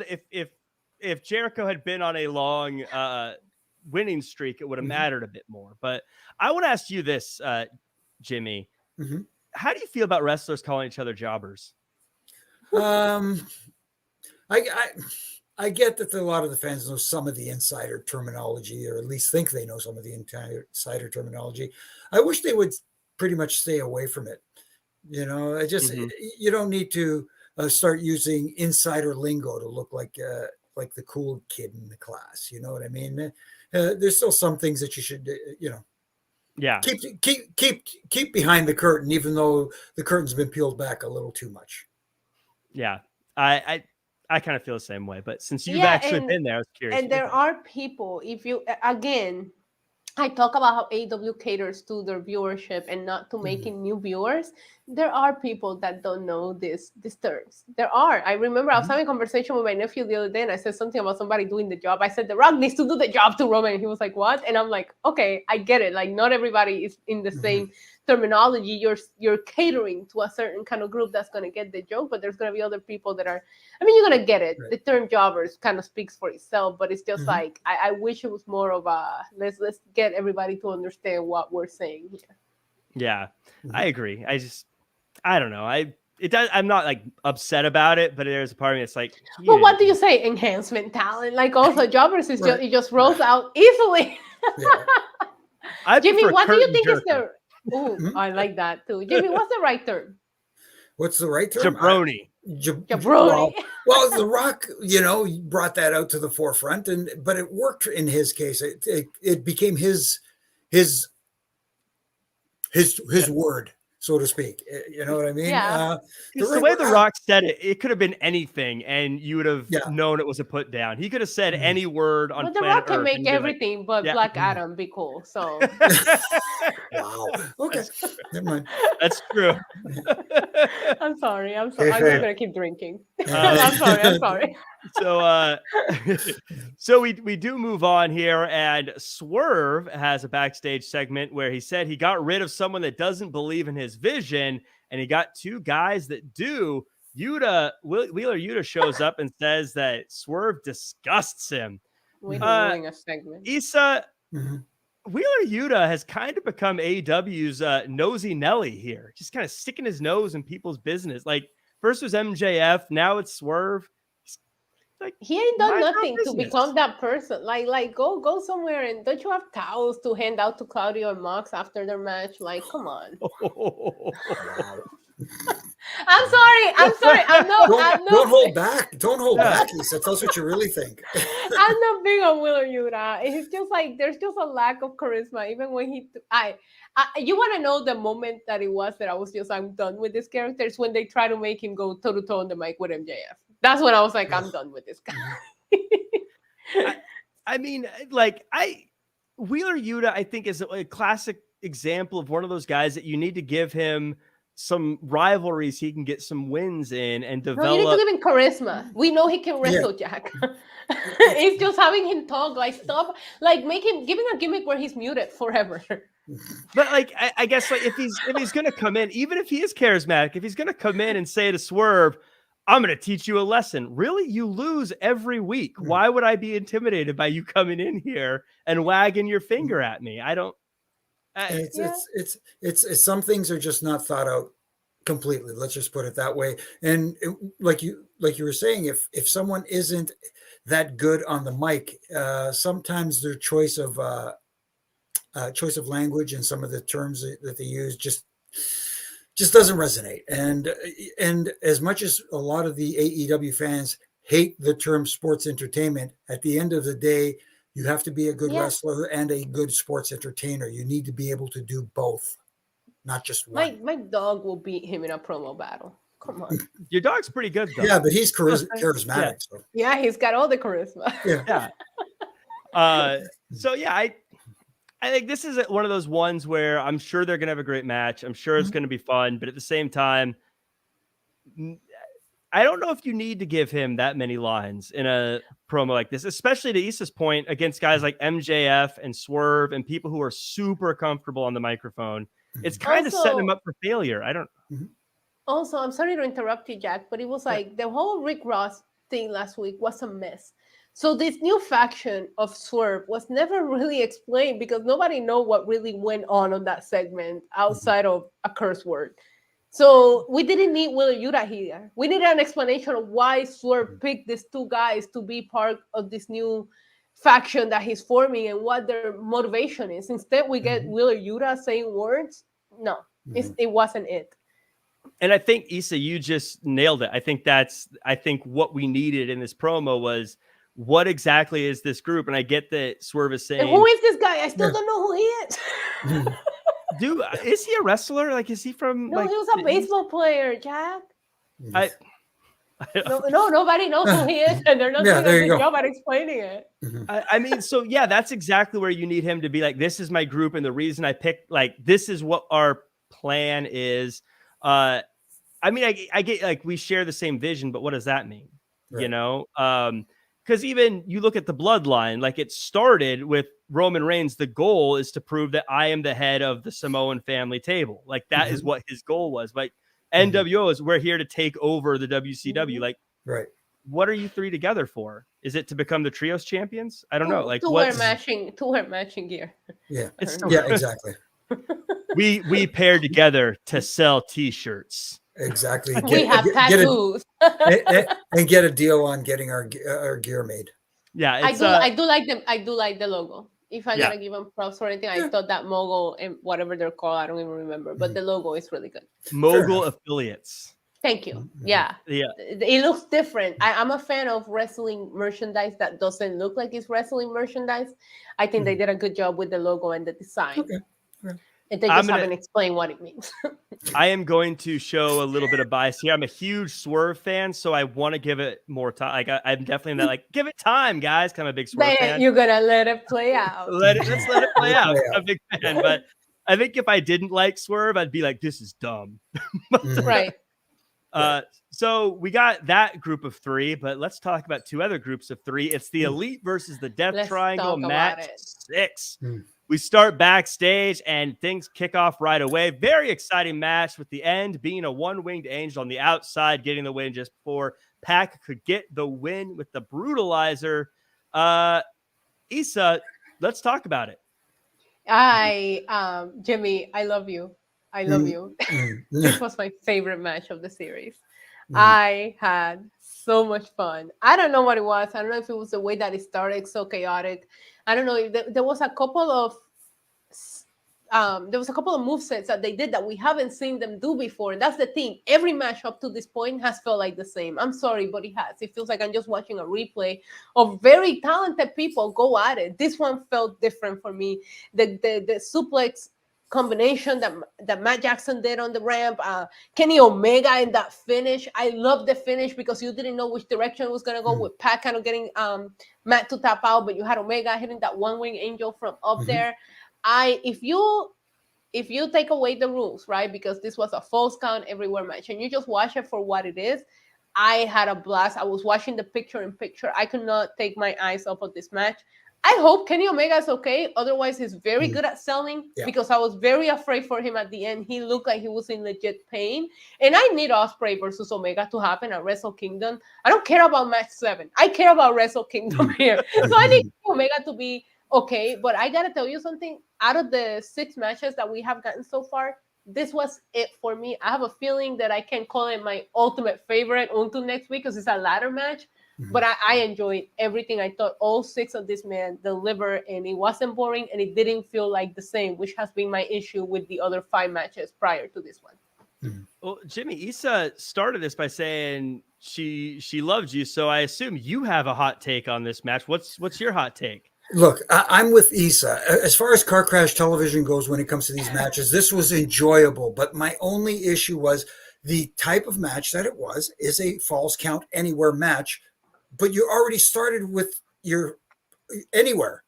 [SPEAKER 1] if Jericho had been on a long winning streak, it would have mattered a bit more. But I want to ask you this, Jimmy. How do you feel about wrestlers calling each other jobbers?
[SPEAKER 3] I get that a lot of the fans know some of the insider terminology, or at least think they know some of the insider terminology. I wish they would pretty much stay away from it. You know, you don't need to start using insider lingo to look like like the cool kid in the class. You know what I mean? There's still some things that you should,
[SPEAKER 1] Yeah.
[SPEAKER 3] keep behind the curtain, even though the curtain's been peeled back a little too much.
[SPEAKER 1] Yeah. I kind of feel the same way, but since you've
[SPEAKER 2] Yeah,
[SPEAKER 1] actually
[SPEAKER 2] and
[SPEAKER 1] been there, I was curious.
[SPEAKER 2] and there are people, if you again, I talk about how AEW caters to their viewership and not to making new viewers. There are people that don't know these terms. There are. I remember I was having a conversation with my nephew the other day, and I said something about somebody doing the job. I said, The Rock needs to do the job to Roman. And he was like, what? And I'm like, okay, I get it. Like, not everybody is in the same terminology. You're catering to a certain kind of group that's going to get the joke, but there's going to be other people that are, I mean, you're going to get it. Right. The term jobbers kind of speaks for itself, but it's just like, I wish it was more of a, let's get everybody to understand what we're saying here.
[SPEAKER 1] Yeah, I agree. I don't know. I'm not like upset about it, but there's a part of me that's like,
[SPEAKER 2] well, what do you say? Enhancement talent. Like also jobbers is just, it just rolls out easily. Jimmy, what do you think is the, I like that too. Jimmy, what's the right term?
[SPEAKER 3] What's the right term?
[SPEAKER 1] Jabroni.
[SPEAKER 2] Jabroni.
[SPEAKER 3] Well, The Rock, brought that out to the forefront, but it worked in his case. It became his word, so to speak. You know what I mean?
[SPEAKER 2] Yeah.
[SPEAKER 1] The way The Rock said it, it could have been anything, and you would have known it was a put down. He could have said any word on
[SPEAKER 2] The
[SPEAKER 1] planet
[SPEAKER 2] Rock can
[SPEAKER 1] Earth
[SPEAKER 2] make everything but Black Adam be cool. So
[SPEAKER 3] wow. Okay. Never mind.
[SPEAKER 1] That's true.
[SPEAKER 2] I'm sorry. I'm just gonna keep drinking. I'm sorry.
[SPEAKER 1] So we do move on here, and Swerve has a backstage segment where he said he got rid of someone that doesn't believe in his vision, and he got two guys that do. Wheeler Yuta shows up and says that Swerve disgusts him.
[SPEAKER 2] We're doing a segment.
[SPEAKER 1] Issa, Wheeler Yuta has kind of become AEW's nosy Nelly here, just kind of sticking his nose in people's business. Like first was MJF, now it's Swerve. Like,
[SPEAKER 2] he ain't done nothing to become that person. Like go somewhere, and don't you have towels to hand out to Claudio and Mox after their match? Like, come on. I'm sorry.
[SPEAKER 3] Don't hold back. Don't hold back, Lisa. Tell us what you really think.
[SPEAKER 2] I'm not big on Wheeler Yuta. It's just like there's just a lack of charisma. Even when you want to know the moment that it was that I was just, I'm done with this character. It's when they try to make him go toe to toe on the mic with MJF. That's when I was like, I'm done with this guy.
[SPEAKER 1] I mean, Wheeler Yuta, I think, is a classic example of one of those guys that you need to give him some rivalries he can get some wins in and develop.
[SPEAKER 2] No, you need to give him charisma. We know he can wrestle, Jack. It's just having him talk, like stuff, like give him a gimmick where he's muted forever.
[SPEAKER 1] But like, I guess like if he's gonna come in, even if he is charismatic, if he's gonna come in and say to Swerve, I'm going to teach you a lesson. Really? You lose every week. Why would I be intimidated by you coming in here and wagging your finger at me? I don't.
[SPEAKER 3] It's some things are just not thought out completely. Let's just put it that way. And like you were saying, if someone isn't that good on the mic, sometimes their choice of language and some of the terms that they use just doesn't resonate. And as much as a lot of the AEW fans hate the term sports entertainment, at the end of the day, you have to be a good wrestler and a good sports entertainer. You need to be able to do both, not just one.
[SPEAKER 2] My dog will beat him in a promo battle. Come on.
[SPEAKER 1] Your dog's pretty good, though.
[SPEAKER 3] Yeah, but he's charismatic. So.
[SPEAKER 2] Yeah, he's got all the charisma.
[SPEAKER 3] Yeah.
[SPEAKER 1] I think this is one of those ones where I'm sure they're going to have a great match. I'm sure it's going to be fun, but at the same time, I don't know if you need to give him that many lines in a promo like this, especially to Issa's point, against guys like MJF and Swerve and people who are super comfortable on the microphone. It's kind of setting him up for failure. I don't.
[SPEAKER 2] Also, I'm sorry to interrupt you, Jack, but it was like the whole Rick Ross thing last week was a mess. So this new faction of Swerve was never really explained because nobody know what really went on that segment outside of a curse word. So we didn't need Wheeler Yuta here. We needed an explanation of why Swerve picked these two guys to be part of this new faction that he's forming and what their motivation is. Instead, we get Wheeler Yuta saying words. No, it wasn't it.
[SPEAKER 1] And I think, Issa, you just nailed it. I think what we needed in this promo was what exactly is this group? And I get that Swerve is saying,
[SPEAKER 2] and who is this guy? I still don't know who he is.
[SPEAKER 1] dude, is he a wrestler? Like, is he from?
[SPEAKER 2] No,
[SPEAKER 1] like,
[SPEAKER 2] he was a baseball player, Jack.
[SPEAKER 1] I
[SPEAKER 2] No, nobody knows who he is, and they're not doing a good job at explaining it.
[SPEAKER 1] I mean, so yeah, that's exactly where you need him to be like, this is my group, and the reason I picked, like, this is what our plan is. I mean, I get, like, we share the same vision, but what does that mean? Right. You know, because even you look at the bloodline, like, it started with Roman Reigns. The goal is to prove that I am the head of the Samoan family table. Like, that is what his goal was. But NWO is, we're here to take over the WCW. Like,
[SPEAKER 3] right.
[SPEAKER 1] What are you three together for? Is it to become the trios champions? I don't know. Like,
[SPEAKER 2] to wear matching gear.
[SPEAKER 3] Yeah, yeah, exactly.
[SPEAKER 1] we pair together to sell T-shirts.
[SPEAKER 3] Exactly.
[SPEAKER 2] We have tattoos.
[SPEAKER 3] And get a deal on getting our gear made.
[SPEAKER 1] Yeah,
[SPEAKER 2] I do like them. I do like the logo. If I gotta give them props or anything, I thought that Mogul and whatever they're called, I don't even remember, but the logo is really good.
[SPEAKER 1] Mogul Affiliates.
[SPEAKER 2] Thank you. Yeah. It looks different. I'm a fan of wrestling merchandise that doesn't look like it's wrestling merchandise. I think they did a good job with the logo and the design. Okay. And they just haven't explained what it means.
[SPEAKER 1] I am going to show a little bit of bias here. I'm a huge Swerve fan, so I want to give it more time. Like, I'm definitely in that, like, give it time, guys. Kind of a big Swerve fan.
[SPEAKER 2] You're gonna let it play out.
[SPEAKER 1] Let's let it play out. I'm a big fan, but I think if I didn't like Swerve, I'd be like, this is dumb.
[SPEAKER 2] Right.
[SPEAKER 1] So we got that group of three, but let's talk about two other groups of three. It's the Elite versus the Death Triangle match 6. We start backstage and things kick off right away. Very exciting match, with the end being a one-winged angel on the outside getting the win just before Pac could get the win with the brutalizer. Issa, let's talk about it.
[SPEAKER 2] Jimmy, I love you. I love you. This was my favorite match of the series. I had so much fun. I don't know what it was. I don't know if it was the way that it started, so chaotic. I don't know. There was a couple of movesets that they did that we haven't seen them do before. And that's the thing. Every match up to this point has felt like the same. I'm sorry, but it has. It feels like I'm just watching a replay of very talented people go at it. This one felt different for me. The suplex combination that Matt Jackson did on the ramp, Kenny Omega in that finish. I love the finish because you didn't know which direction it was going to go, with Pat kind of getting Matt to tap out, but you had Omega hitting that one-wing angel from up there. If you take away the rules, right, because this was a false count everywhere match, and you just watch it for what it is, I had a blast. I was watching the picture-in-picture. I could not take my eyes off of this match. I hope Kenny Omega is okay. Otherwise, he's very good at selling, because I was very afraid for him at the end. He looked like he was in legit pain. And I need Ospreay versus Omega to happen at Wrestle Kingdom. I don't care about match 7. I care about Wrestle Kingdom here. So I need Omega to be okay. But I got to tell you something. Out of the 6 matches that we have gotten so far, this was it for me. I have a feeling that I can call it my ultimate favorite until next week, because it's a ladder match. But I enjoyed everything. I thought all 6 of this man delivered, and it wasn't boring, and it didn't feel like the same, which has been my issue with the other 5 matches prior to this one.
[SPEAKER 1] Well, Jimmy, Issa started this by saying she loved you, so I assume you have a hot take on this match. What's your hot take?
[SPEAKER 3] Look, I'm with Issa. As far as Car Crash Television goes, when it comes to these matches, this was enjoyable. But my only issue was the type of match that it was is a Falls Count Anywhere match. But you already started with your anywhere.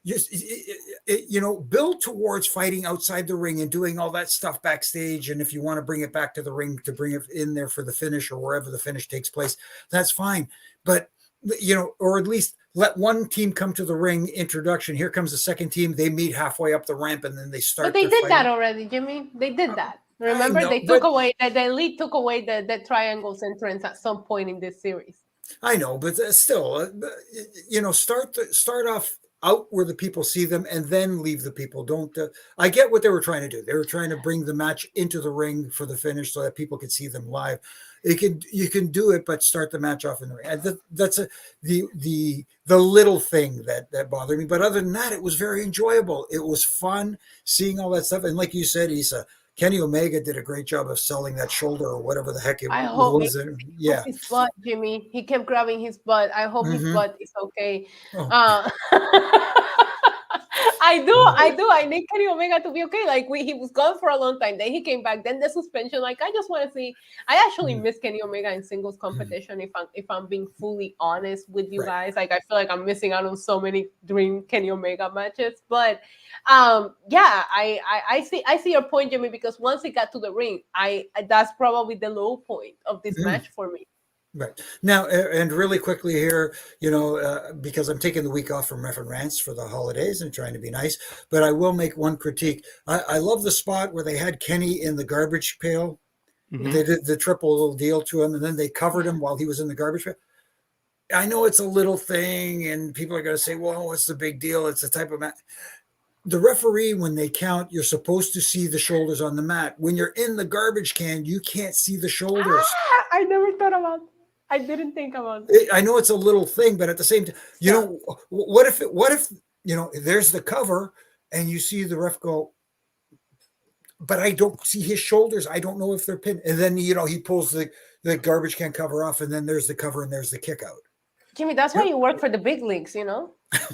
[SPEAKER 3] You know, build towards fighting outside the ring and doing all that stuff backstage. And if you want to bring it back to the ring, to bring it in there for the finish or wherever the finish takes place, that's fine. But, you know, or at least let one team come to the ring, introduction. Here comes the second team. They meet halfway up the ramp and then they start.
[SPEAKER 2] But they did that already, Jimmy. They did that. Remember, they took away, the Elite took away the Triangle's entrance at some point in this series.
[SPEAKER 3] I know, but still, you know, start off out where the people see them and then leave the people. Don't. I get what they were trying to do. They were trying to bring the match into the ring for the finish so that people could see them live. You can do it, but start the match off in the ring. That's the little thing that bothered me. But other than that, it was very enjoyable. It was fun seeing all that stuff. And like you said, Issa, Kenny Omega did a great job of selling that shoulder or whatever the heck it
[SPEAKER 2] I hope
[SPEAKER 3] was. Yeah.
[SPEAKER 2] his butt, Jimmy. He kept grabbing his butt. I hope his butt is okay.
[SPEAKER 3] Oh.
[SPEAKER 2] I do. I need Kenny Omega to be okay. Like he was gone for a long time. Then he came back. Then the suspension. Like I just want to see. I actually miss Kenny Omega in singles competition. If I'm being fully honest with you guys, like I feel like I'm missing out on so many dream Kenny Omega matches. But yeah, I see your point, Jimmy. Because once he got to the ring, that's probably the low point of this match for me.
[SPEAKER 3] Right. Now, and really quickly here, because I'm taking the week off from Ref and Rants for the holidays and trying to be nice, but I will make one critique. I love the spot where they had Kenny in the garbage pail. Mm-hmm. They did the triple little deal to him, and then they covered him while he was in the garbage pail. I know it's a little thing, and people are going to say, well, what's the big deal? It's a type of match. The referee, when they count, you're supposed to see the shoulders on the mat. When you're in the garbage can, you can't see the shoulders.
[SPEAKER 2] I never thought about that. I didn't think about it.
[SPEAKER 3] I know it's a little thing, but at the same time, what if there's the cover and you see the ref go, but I don't see his shoulders. I don't know if they're pinned. And then, he pulls the garbage can cover off, and then there's the cover and there's the kick out.
[SPEAKER 2] Jimmy, that's why you work for the big leagues,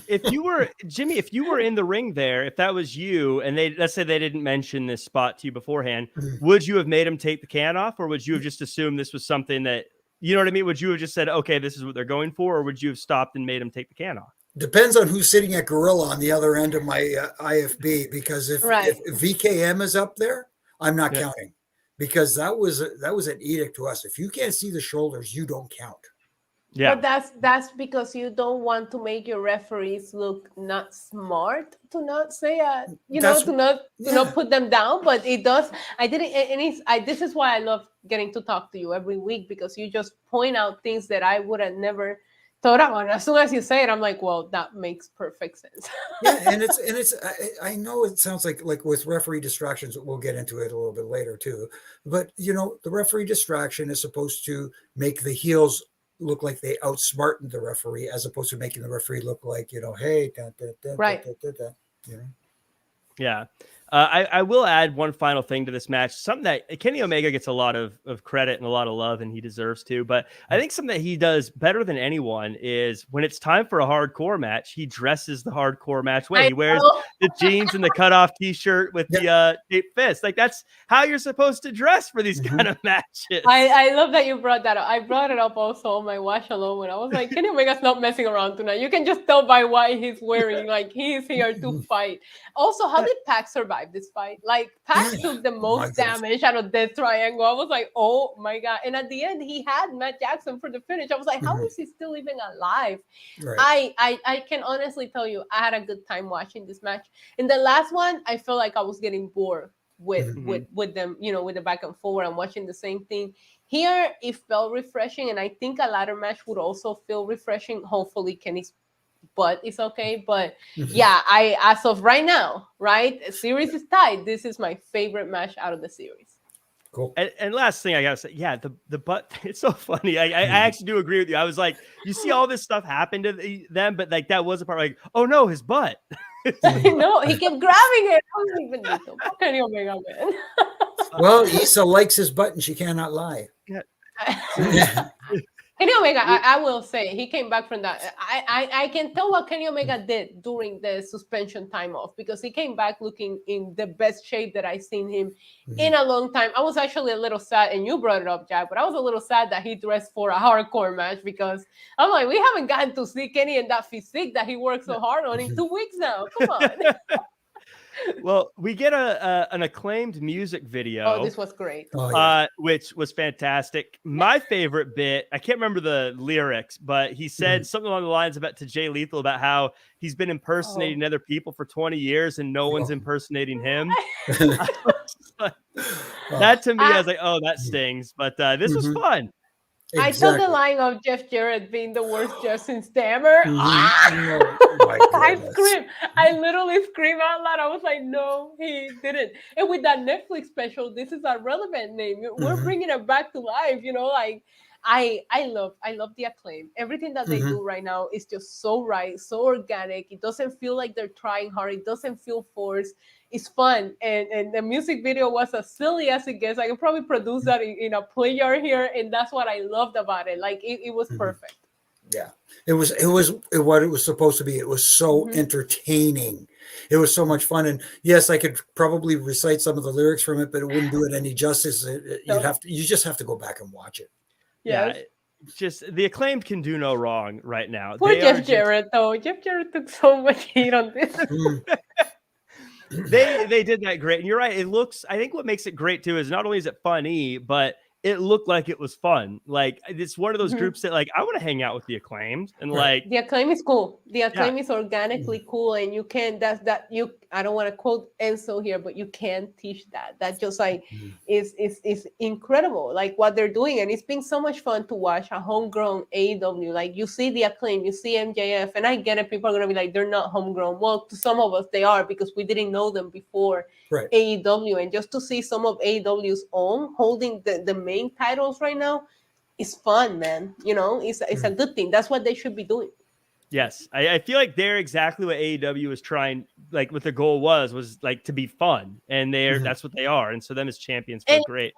[SPEAKER 1] If you were in the ring there, if that was you, and let's say they didn't mention this spot to you beforehand, would you have made him take the can off, or would you have just assumed this was something that, you know what I mean? Would you have just said, okay, this is what they're going for, or would you have stopped and made him take the can off?
[SPEAKER 3] Depends on who's sitting at Gorilla on the other end of my IFB, because if VKM is up there, I'm not counting, because that was an edict to us. If you can't see the shoulders, you don't count.
[SPEAKER 2] Yeah, but that's because you don't want to make your referees look not smart, to not say to not put them down. But it does. I didn't, and this is why I love getting to talk to you every week, because you just point out things that I would have never thought about. As soon as you say it, I'm like, well, that makes perfect sense.
[SPEAKER 3] Yeah, and it's I know it sounds like with referee distractions, we'll get into it a little bit later too. But the referee distraction is supposed to make the heels look like they outsmartened the referee, as opposed to making the referee look like, hey, right.
[SPEAKER 1] Yeah. I will add one final thing to this match, something that Kenny Omega gets a lot of credit and a lot of love, and he deserves to. But I think something that he does better than anyone is when it's time for a hardcore match, he dresses the hardcore match way. He wears the jeans and the cutoff t-shirt with the taped fist. Like, that's how you're supposed to dress for these kind of matches.
[SPEAKER 2] I love that you brought that up. I brought it up also on my watch alone when I was like, Kenny Omega's not messing around tonight. You can just tell by what he's wearing. Like, he's here to fight. Also, how did Pac survive this fight? Like, Pac took the most damage out of Death Triangle. I was like, oh my God. And at the end, he had Matt Jackson for the finish. I was like, how is he still even alive? Right. I can honestly tell you, I had a good time watching this match. In the last one, I felt like I was getting bored with them, with the back and forward and watching the same thing. Here, it felt refreshing, and I think a ladder match would also feel refreshing. Hopefully, Kenny's butt is okay, but yeah, as of right now, the series is tied. This is my favorite match out of the series.
[SPEAKER 3] Cool.
[SPEAKER 1] And last thing I gotta say, the butt, it's so funny. I actually do agree with you. I was like, you see all this stuff happen to them, but like that was a part like, oh no, his butt.
[SPEAKER 2] No, he kept grabbing it. I was like, Benito, Kenny Omega, man.
[SPEAKER 3] Well, Issa likes his butt and she cannot lie.
[SPEAKER 2] Yeah. Kenny Omega, I will say, he came back from that. I can tell what Kenny Omega did during the suspension time off, because he came back looking in the best shape that I've seen him in a long time. I was actually a little sad, and you brought it up, Jack, but I was a little sad that he dressed for a hardcore match, because I'm like, we haven't gotten to see Kenny in that physique that he worked so hard on in 2 weeks now. Come on.
[SPEAKER 1] Well, we get an acclaimed music video.
[SPEAKER 2] Oh, this was great.
[SPEAKER 1] Which was fantastic. My favorite bit, I can't remember the lyrics, but he said something along the lines to Jay Lethal about how he's been impersonating other people for 20 years and no one's impersonating him. That to me, I was like, oh, that stings. But this was fun.
[SPEAKER 2] Exactly. I saw the line of Jeff Jarrett being the worst Justin Stammer. I screamed. I literally screamed out loud. I was like, no, he didn't. And with that Netflix special, this is a relevant name. We're bringing it back to life, I love the Acclaim. Everything that they do right now is just so right, so organic. It doesn't feel like they're trying hard. It doesn't feel forced. It's fun, and the music video was as silly as it gets. I could probably produce that in a player here, and that's what I loved about it. Like it was perfect.
[SPEAKER 3] Yeah, it was what it was supposed to be. It was so entertaining. It was so much fun, and yes, I could probably recite some of the lyrics from it, but it wouldn't do it any justice. You just have to go back and watch it.
[SPEAKER 1] Yeah, just the Acclaimed can do no wrong right now.
[SPEAKER 2] Poor Jeff Jarrett, though. Jeff Jarrett took so much heat on this.
[SPEAKER 1] They did that great, and you're right. It looks. I think what makes it great too is not only is it funny, but it looked like it was fun. Like it's one of those groups that like I want to hang out with the Acclaimed, and like
[SPEAKER 2] the Acclaim is cool. The Acclaim is organically cool, and you can I don't want to quote Enzo here, but you can teach that. That just like is incredible. Like what they're doing, and it's been so much fun to watch a homegrown AEW. Like you see the Acclaim, you see MJF, and I get it. People are gonna be like, they're not homegrown. Well, to some of us, they are because we didn't know them before AEW, and just to see some of AEW's own holding the main titles right now is fun, man. You know, it's a good thing. That's what they should be doing.
[SPEAKER 1] Yes, I feel like they're exactly what AEW was trying, like what the goal was like to be fun, and that's what they are. And so them as champions feel great.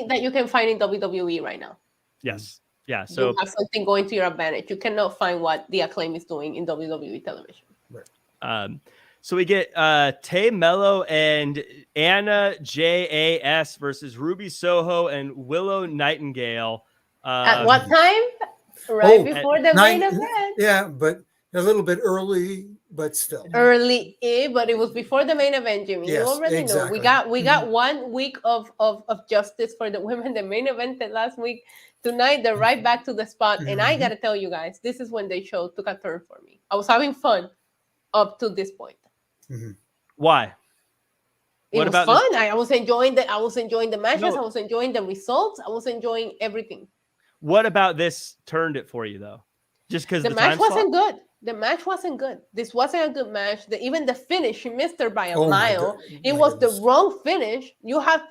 [SPEAKER 2] That you can find in WWE right now.
[SPEAKER 1] Yes, yeah. So
[SPEAKER 2] you have something going to your advantage. You cannot find what the Acclaim is doing in WWE television.
[SPEAKER 3] Right.
[SPEAKER 1] So we get Tay Mello and Anna JAS versus Ruby Soho and Willow Nightingale.
[SPEAKER 2] At what time? Right before the main event.
[SPEAKER 3] Yeah, but a little bit early, but still.
[SPEAKER 2] Early, but it was before the main event, Jimmy.
[SPEAKER 3] Yes,
[SPEAKER 2] you already know. We got 1 week of justice for the women. The main event last week. Tonight, they're right back to the spot. And I got to tell you guys, this is when the show took a turn for me. I was having fun up to this point.
[SPEAKER 1] Why?
[SPEAKER 2] It was fun. I was enjoying the matches. I was enjoying the results. I was enjoying everything.
[SPEAKER 1] What about this turned it for you though? Just because
[SPEAKER 2] the match wasn't good. The match wasn't good. This wasn't a good match. Even the finish, she missed her by a mile. It was the wrong finish. You have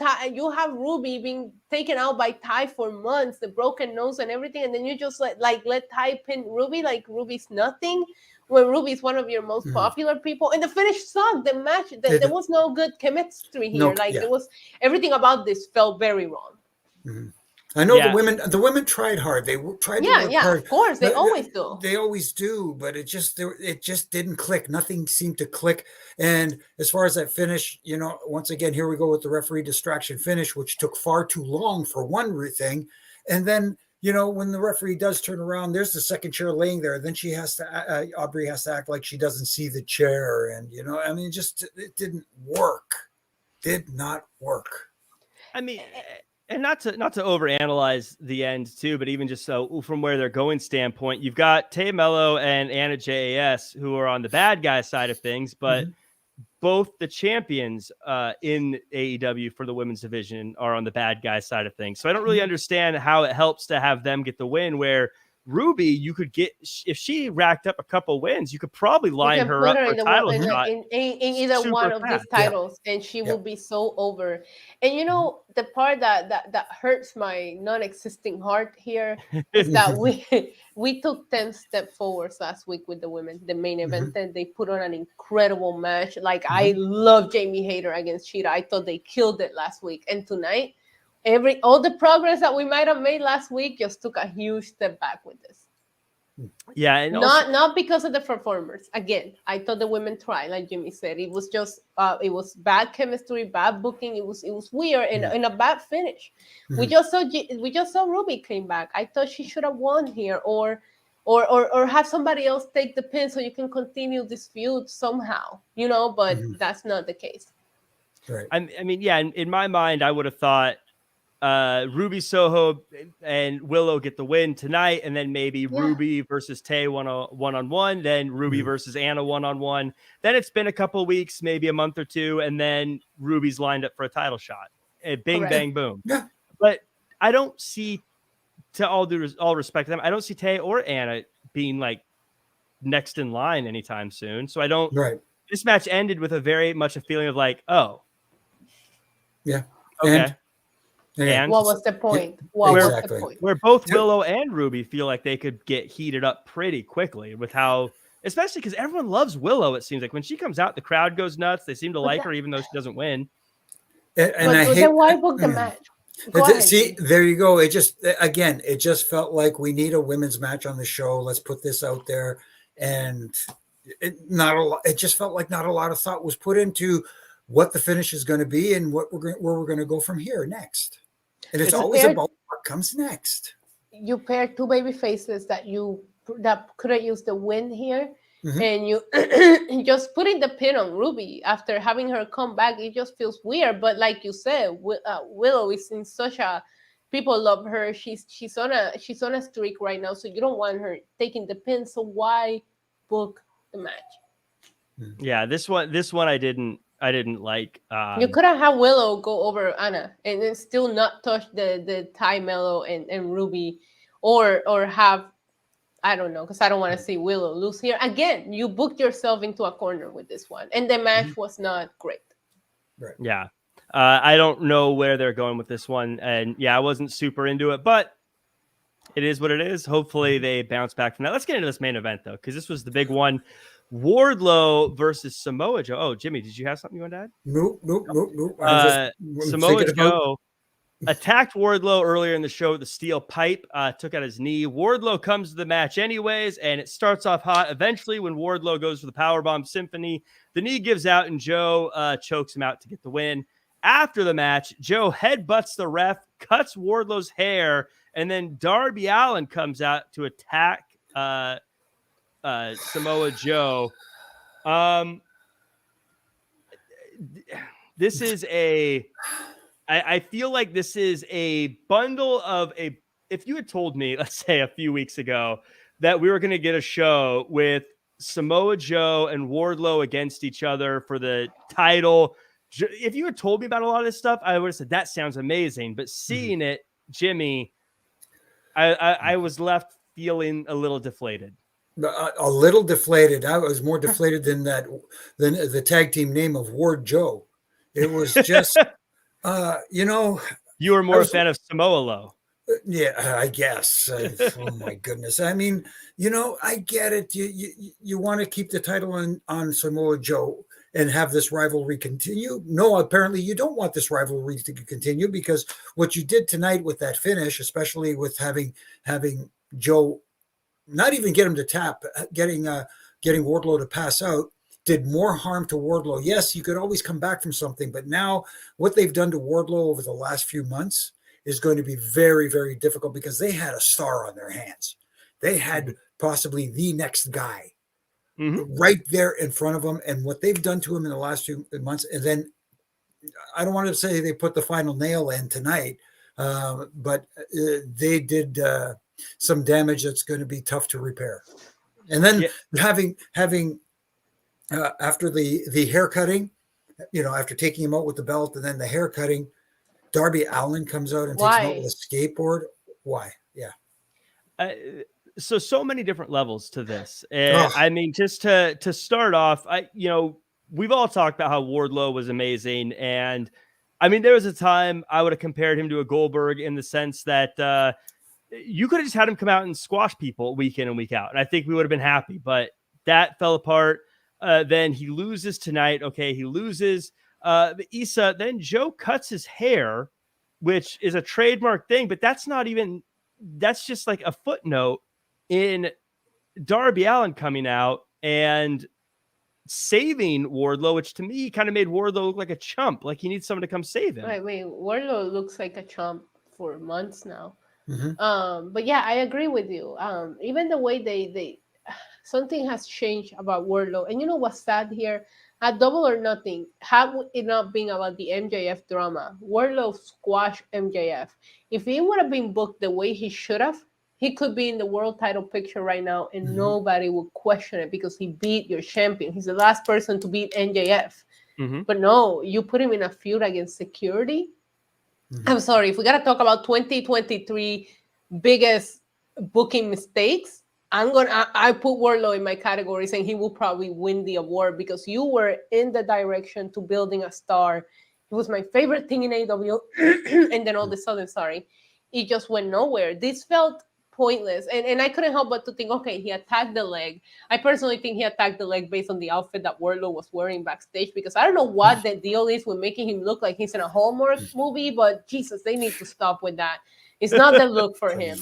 [SPEAKER 2] Ruby being taken out by Ty for months, the broken nose and everything, and then you just let Ty pin Ruby like Ruby's nothing. When Ruby is one of your most popular people, and the finish sucked. The match, there was no good chemistry here. There was everything about this felt very wrong.
[SPEAKER 3] I know the women tried hard. They tried to work hard.
[SPEAKER 2] Of course, they always do.
[SPEAKER 3] They always do, but it just didn't click. Nothing seemed to click. And as far as that finish, once again, here we go with the referee distraction finish, which took far too long for one thing, and then. When the referee does turn around, there's the second chair laying there. Then Aubrey has to act like she doesn't see the chair. And, it didn't work. Did not work.
[SPEAKER 1] I mean, and not to overanalyze the end too, but even just so from where they're going standpoint, you've got Tay Mello and Anna JAS who are on the bad guy side of things, but both the champions in AEW for the women's division are on the bad guy side of things. So I don't really understand how it helps to have them get the win where Ruby, you could get, if she racked up a couple wins, you could probably line her up for a title shot
[SPEAKER 2] in either one of these titles, and she will be so over. And the part that hurts my non-existing heart here is that we took 10 steps forward last week with the women, the main event, and they put on an incredible match. Like I love Jamie Hayter against Cheetah. I thought they killed it last week, and tonight. All the progress that we might have made last week just took a huge step back with this.
[SPEAKER 1] Yeah, and
[SPEAKER 2] not because of the performers. Again, I thought the women tried, like Jimmy said. It was just it was bad chemistry, bad booking. It was weird and a bad finish. We just saw Ruby came back. I thought she should have won here, or have somebody else take the pin so you can continue this feud somehow. But that's not the case.
[SPEAKER 3] Right.
[SPEAKER 1] I mean, yeah. In my mind, I would have thought. Ruby Soho and Willow get the win tonight, and then maybe Ruby versus Tay one-on-one, then Ruby versus Anna one-on-one. Then it's been a couple weeks, maybe a month or two, and then Ruby's lined up for a title shot. Bing, bang, boom.
[SPEAKER 3] Yeah.
[SPEAKER 1] But I don't see, to all respect to them, I don't see Tay or Anna being like next in line anytime soon. So I don't.
[SPEAKER 3] Right.
[SPEAKER 1] This match ended with a very much a feeling of like, oh,
[SPEAKER 3] yeah,
[SPEAKER 1] okay.
[SPEAKER 3] Yeah.
[SPEAKER 1] And
[SPEAKER 2] What was the point? What was the
[SPEAKER 3] Exactly.
[SPEAKER 2] point?
[SPEAKER 1] where both Willow and Ruby feel like they could get heated up pretty quickly with how, especially because everyone loves Willow. It seems like when she comes out, the crowd goes nuts. They seem to like her, even though she doesn't win.
[SPEAKER 3] And I hate.
[SPEAKER 2] Then why book the match? Go ahead.
[SPEAKER 3] See, there you go. It just felt like we need a women's match on the show. Let's put this out there, and not a lot. It just felt like not a lot of thought was put into what the finish is going to be and where we're going to go from here next. And it's always about what comes next.
[SPEAKER 2] You pair two baby faces that could have used the win here, and you just putting the pin on Ruby after having her come back. It just feels weird. But like you said, Willow is in such a, people love her. She's on a streak right now, so you don't want her taking the pin. So why book the match?
[SPEAKER 1] Yeah, this one I didn't like.
[SPEAKER 2] You could have had Willow go over Anna and then still not touch the Ty Mello and Ruby, or have, I don't know, because I don't want to see Willow lose here. Again, you booked yourself into a corner with this one, and the match was not great.
[SPEAKER 3] Right.
[SPEAKER 1] Yeah. I don't know where they're going with this one. And yeah, I wasn't super into it, but it is what it is. Hopefully they bounce back from that. Let's get into this main event, though, because this was the big one. Wardlow versus Samoa Joe. Oh, Jimmy, did you have something you want to add?
[SPEAKER 3] Nope.
[SPEAKER 1] Samoa Joe attacked Wardlow earlier in the show with the steel pipe, took out his knee. Wardlow comes to the match anyways, and it starts off hot. Eventually, when Wardlow goes for the powerbomb symphony, the knee gives out, and Joe chokes him out to get the win. After the match, Joe headbutts the ref, cuts Wardlow's hair, and then Darby Allin comes out to attack Samoa Joe. This is I feel like this is a bundle of if you had told me, let's say a few weeks ago, that we were going to get a show with Samoa Joe and Wardlow against each other for the title, if you had told me about a lot of this stuff, I would have said that sounds amazing. But seeing it, Jimmy, I was left feeling a little deflated.
[SPEAKER 3] A little deflated. I was more deflated than the tag team name of Ward Joe. It was just,
[SPEAKER 1] you were more a fan of Samoa Low.
[SPEAKER 3] Yeah, I guess. Oh my goodness. I mean, I get it. You want to keep the title on Samoa Joe and have this rivalry continue. No, apparently you don't want this rivalry to continue, because what you did tonight with that finish, especially with having Joe not even get him to tap, getting Wardlow to pass out, did more harm to Wardlow. Yes, you could always come back from something, but now what they've done to Wardlow over the last few months is going to be very, very difficult, because they had a star on their hands. They had possibly the next guy right there in front of them. And what they've done to him in the last few months, and then I don't want to say they put the final nail in tonight, but they did some damage that's going to be tough to repair. And then having after the hair cutting, after taking him out with the belt and then the hair cutting, Darby Allin comes out and takes him out with a skateboard. Why? Yeah.
[SPEAKER 1] So many different levels to this. I mean, just to start off, we've all talked about how Wardlow was amazing. And I mean, there was a time I would have compared him to a Goldberg in the sense that you could have just had him come out and squash people week in and week out, and I think we would have been happy. But that fell apart. Then he loses tonight. Okay, he loses. Issa, then Joe cuts his hair, which is a trademark thing, but that's just like a footnote in Darby Allin coming out and saving Wardlow, which to me kind of made Wardlow look like a chump, like he needs someone to come save him.
[SPEAKER 2] I mean, Wardlow looks like a chump for months now. But yeah, I agree with you. Even the way they something has changed about Wardlow. And you know what's sad here? At Double or Nothing, had it not been about the MJF drama, Wardlow squashed MJF. If he would have been booked the way he should have, he could be in the world title picture right now, and nobody would question it, because he beat your champion. He's the last person to beat MJF. But no, you put him in a feud against security. I'm sorry, if we got to talk about 2023 biggest booking mistakes, I put Wardlow in my category, saying he will probably win the award, because you were in the direction to building a star, It was my favorite thing in AEW. And then all of a sudden, it just went nowhere. This felt pointless. And I couldn't help but to think, okay, he attacked the leg. I personally think he attacked the leg based on the outfit that Wardlow was wearing backstage, because I don't know what the deal is with making him look like he's in a Hallmark movie, but Jesus, they need to stop with that. It's not the look for him.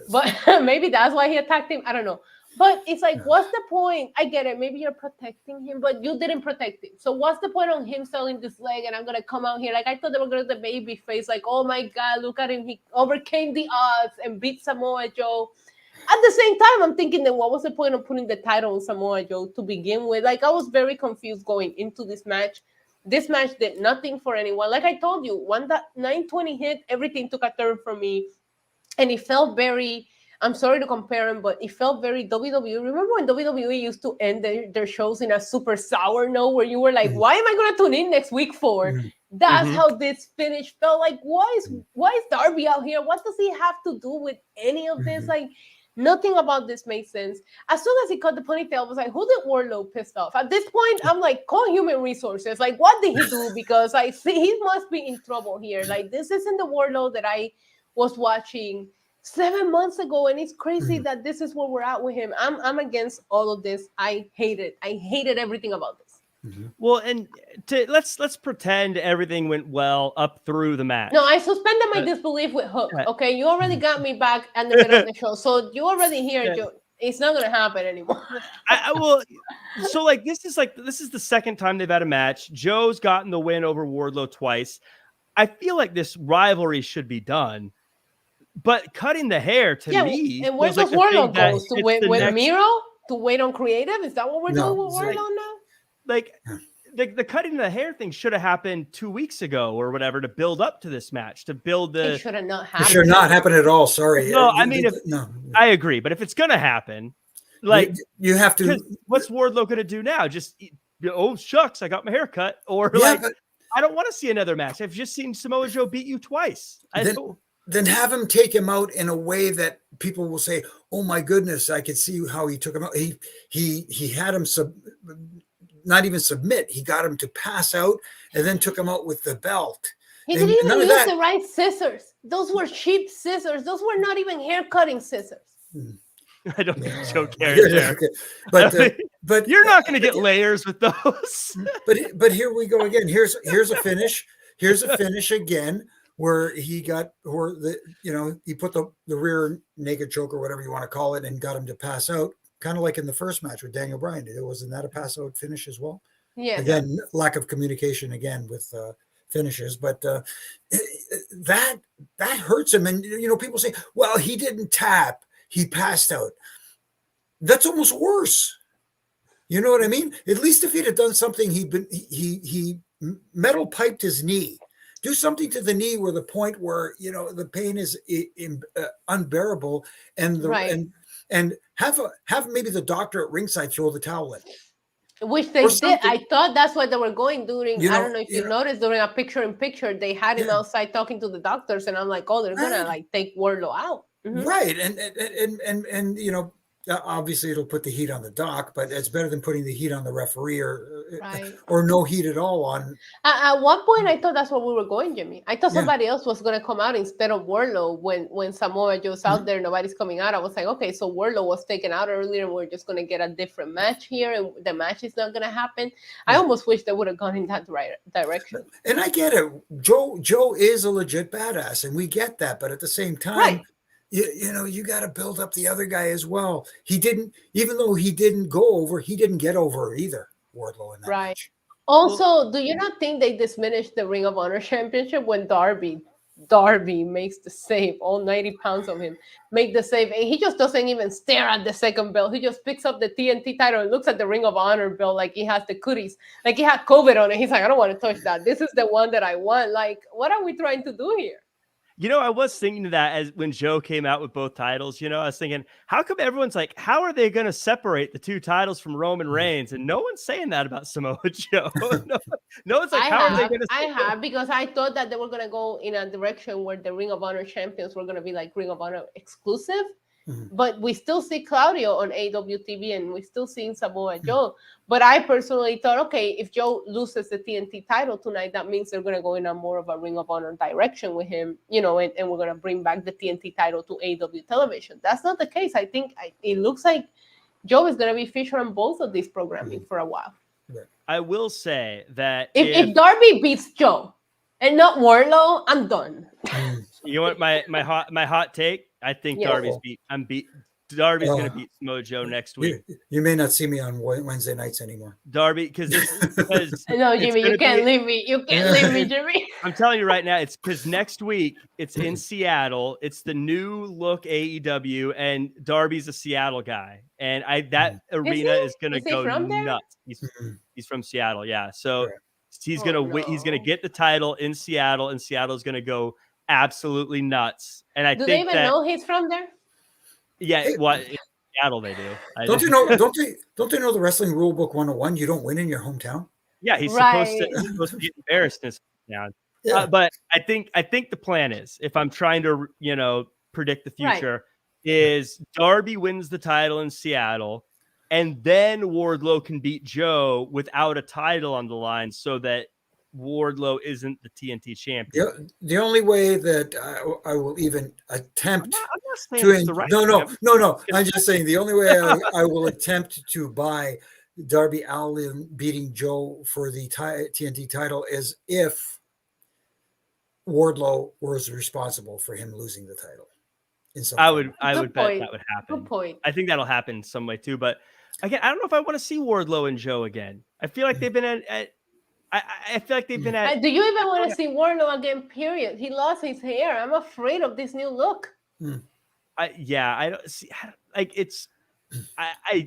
[SPEAKER 2] But maybe that's why he attacked him. I don't know. But it's like, what's the point? I get it. Maybe you're protecting him, but you didn't protect him. So what's the point on him selling this leg? And I'm going to come out here. Like, I thought they were going to do the baby face. Like, oh my God, look at him. He overcame the odds and beat Samoa Joe. At the same time, I'm thinking, then what was the point of putting the title on Samoa Joe to begin with? Like, I was very confused going into this match. This match did nothing for anyone. Like I told you, when that 920 hit, everything took a turn for me. And it felt very... I'm sorry to compare them, but it felt very WWE. Remember when WWE used to end their shows in a super sour note where you were like, why am I going to tune in next week for? That's how this finish felt. Like, why is Darby out here? What does he have to do with any of this? Like, nothing about this made sense. As soon as he cut the ponytail, I was like, who did Wardlow piss off? At this point, I'm like, call human resources. Like, what did he do? Because I see he must be in trouble here. Like, this isn't the Wardlow that I was watching 7 months ago, and it's crazy that this is where we're at with him. I'm against all of this. I hate it. I hated everything about this.
[SPEAKER 1] Well, and let's pretend everything went well up through the match.
[SPEAKER 2] No, I suspended my disbelief with Hook. Okay, you already got me back at the middle of the show, so you already here. It's not gonna happen anymore.
[SPEAKER 1] So like this is the second time they've had a match. Joe's gotten the win over Wardlow twice. I feel like this rivalry should be done. But cutting the hair to me,
[SPEAKER 2] and where does Wardlow go? To wait with Miro? To wait on creative? Is that what we're doing with Wardlow now?
[SPEAKER 1] Like the cutting the hair thing should have happened 2 weeks ago or whatever to build up to this match. To build the
[SPEAKER 2] it should have not happened.
[SPEAKER 3] It should not happen at all. Sorry.
[SPEAKER 1] No, I mean, I agree, but if it's gonna happen, like
[SPEAKER 3] you have to.
[SPEAKER 1] What's Wardlow gonna do now? Just oh shucks, I got my hair cut, or I don't want to see another match. I've just seen Samoa Joe beat you twice.
[SPEAKER 3] Then have him take him out in a way that people will say, "Oh my goodness, I could see how he took him out." He had him not even submit. He got him to pass out and then took him out with the belt.
[SPEAKER 2] He didn't even use the right scissors. Those were cheap scissors. Those were not even hair cutting scissors.
[SPEAKER 1] I don't think Joe cares there.
[SPEAKER 3] But
[SPEAKER 1] you're not going to get layers with those.
[SPEAKER 3] but here we go again. Here's a finish. Here's a finish again. Where he got, he put the rear naked choke or whatever you want to call it and got him to pass out, kind of like in the first match with Daniel Bryan. Wasn't that a pass out finish as well?
[SPEAKER 2] Yeah.
[SPEAKER 3] Again, lack of communication again with finishes, but that hurts him. And people say, well, he didn't tap, he passed out. That's almost worse. You know what I mean? At least if he'd have done something, he metal piped his knee. Do something to the knee where the point where the pain is unbearable, and and have maybe the doctor at ringside throw the towel in.
[SPEAKER 2] Which they did. I thought that's what they were going during. I don't know if you noticed during a picture-in-picture, they had him outside talking to the doctors, and I'm like, oh, they're gonna take Wardlow out,
[SPEAKER 3] right? And obviously it'll put the heat on the doc, but it's better than putting the heat on the referee or no heat at all on.
[SPEAKER 2] At one point, I thought that's where we were going, Jimmy. I thought somebody else was going to come out instead of Wardlow when Samoa Joe's out there, nobody's coming out. I was like, okay, so Wardlow was taken out earlier, and we're just going to get a different match here, and the match is not going to happen. I almost wish they would have gone in that direction.
[SPEAKER 3] And I get it. Joe is a legit badass, and we get that, but at the same time, you got to build up the other guy as well. He didn't, even though he didn't go over, he didn't get over either, Wardlow in that match.
[SPEAKER 2] Also, do you not think they diminished the Ring of Honor Championship when Darby makes the save, all 90 pounds of him make the save, and he just doesn't even stare at the second belt. He just picks up the TNT title and looks at the Ring of Honor belt like he has the cooties, like he had COVID on it. He's like, I don't want to touch that. This is the one that I want. Like, what are we trying to do here?
[SPEAKER 1] I was thinking that as when Joe came out with both titles, I was thinking, how come everyone's like, how are they going to separate the two titles from Roman Reigns? And no one's saying that about Samoa Joe. No one's like, how are they going to?
[SPEAKER 2] I have, because I thought that they were going to go in a direction where the Ring of Honor champions were going to be like Ring of Honor exclusive. But we still see Claudio on AEW TV, and we're still seeing Samoa Joe. But I personally thought, okay, if Joe loses the TNT title tonight, that means they're going to go in a more of a Ring of Honor direction with him, and we're going to bring back the TNT title to AEW television. That's not the case. I think it looks like Joe is going to be featured on both of these programming for a while.
[SPEAKER 1] I will say that
[SPEAKER 2] if Darby beats Joe and not Wardlow, I'm done.
[SPEAKER 1] You want my hot take? I think Darby's Darby's going to beat Mojo next week.
[SPEAKER 3] You may not see me on Wednesday nights anymore.
[SPEAKER 1] Darby, because
[SPEAKER 2] no, Jimmy, you can't leave me. You can't leave me, Jimmy.
[SPEAKER 1] I'm telling you right now, it's because next week it's in Seattle. It's the new look AEW, and Darby's a Seattle guy, and that arena is going to go nuts. He's from Seattle, yeah. So he's gonna get the title in Seattle, and Seattle's going to go absolutely nuts. And
[SPEAKER 2] do they even know he's from there?
[SPEAKER 1] Yeah, in Seattle they do.
[SPEAKER 3] Don't they know the wrestling rule book 101? You don't win in your hometown.
[SPEAKER 1] Yeah, he's supposed to be embarrassed in his hometown. Yeah. But I think the plan is, if I'm trying to predict the future, is Darby wins the title in Seattle, and then Wardlow can beat Joe without a title on the line, so that Wardlow isn't the TNT champion.
[SPEAKER 3] The only way that I will even attempt
[SPEAKER 1] no.
[SPEAKER 3] I'm just saying the only way I will attempt to buy Darby Allin beating Joe for the TNT title is if Wardlow was responsible for him losing the title.
[SPEAKER 1] I would bet that would happen.
[SPEAKER 2] Good point.
[SPEAKER 1] I think that'll happen some way too. But again, I don't know if I want to see Wardlow and Joe again. I feel like they've been at. I feel like they've been at.
[SPEAKER 2] Do you even want to see Wardlow again? Period. He lost his hair. I'm afraid of this new look.
[SPEAKER 1] I don't see. Like it's.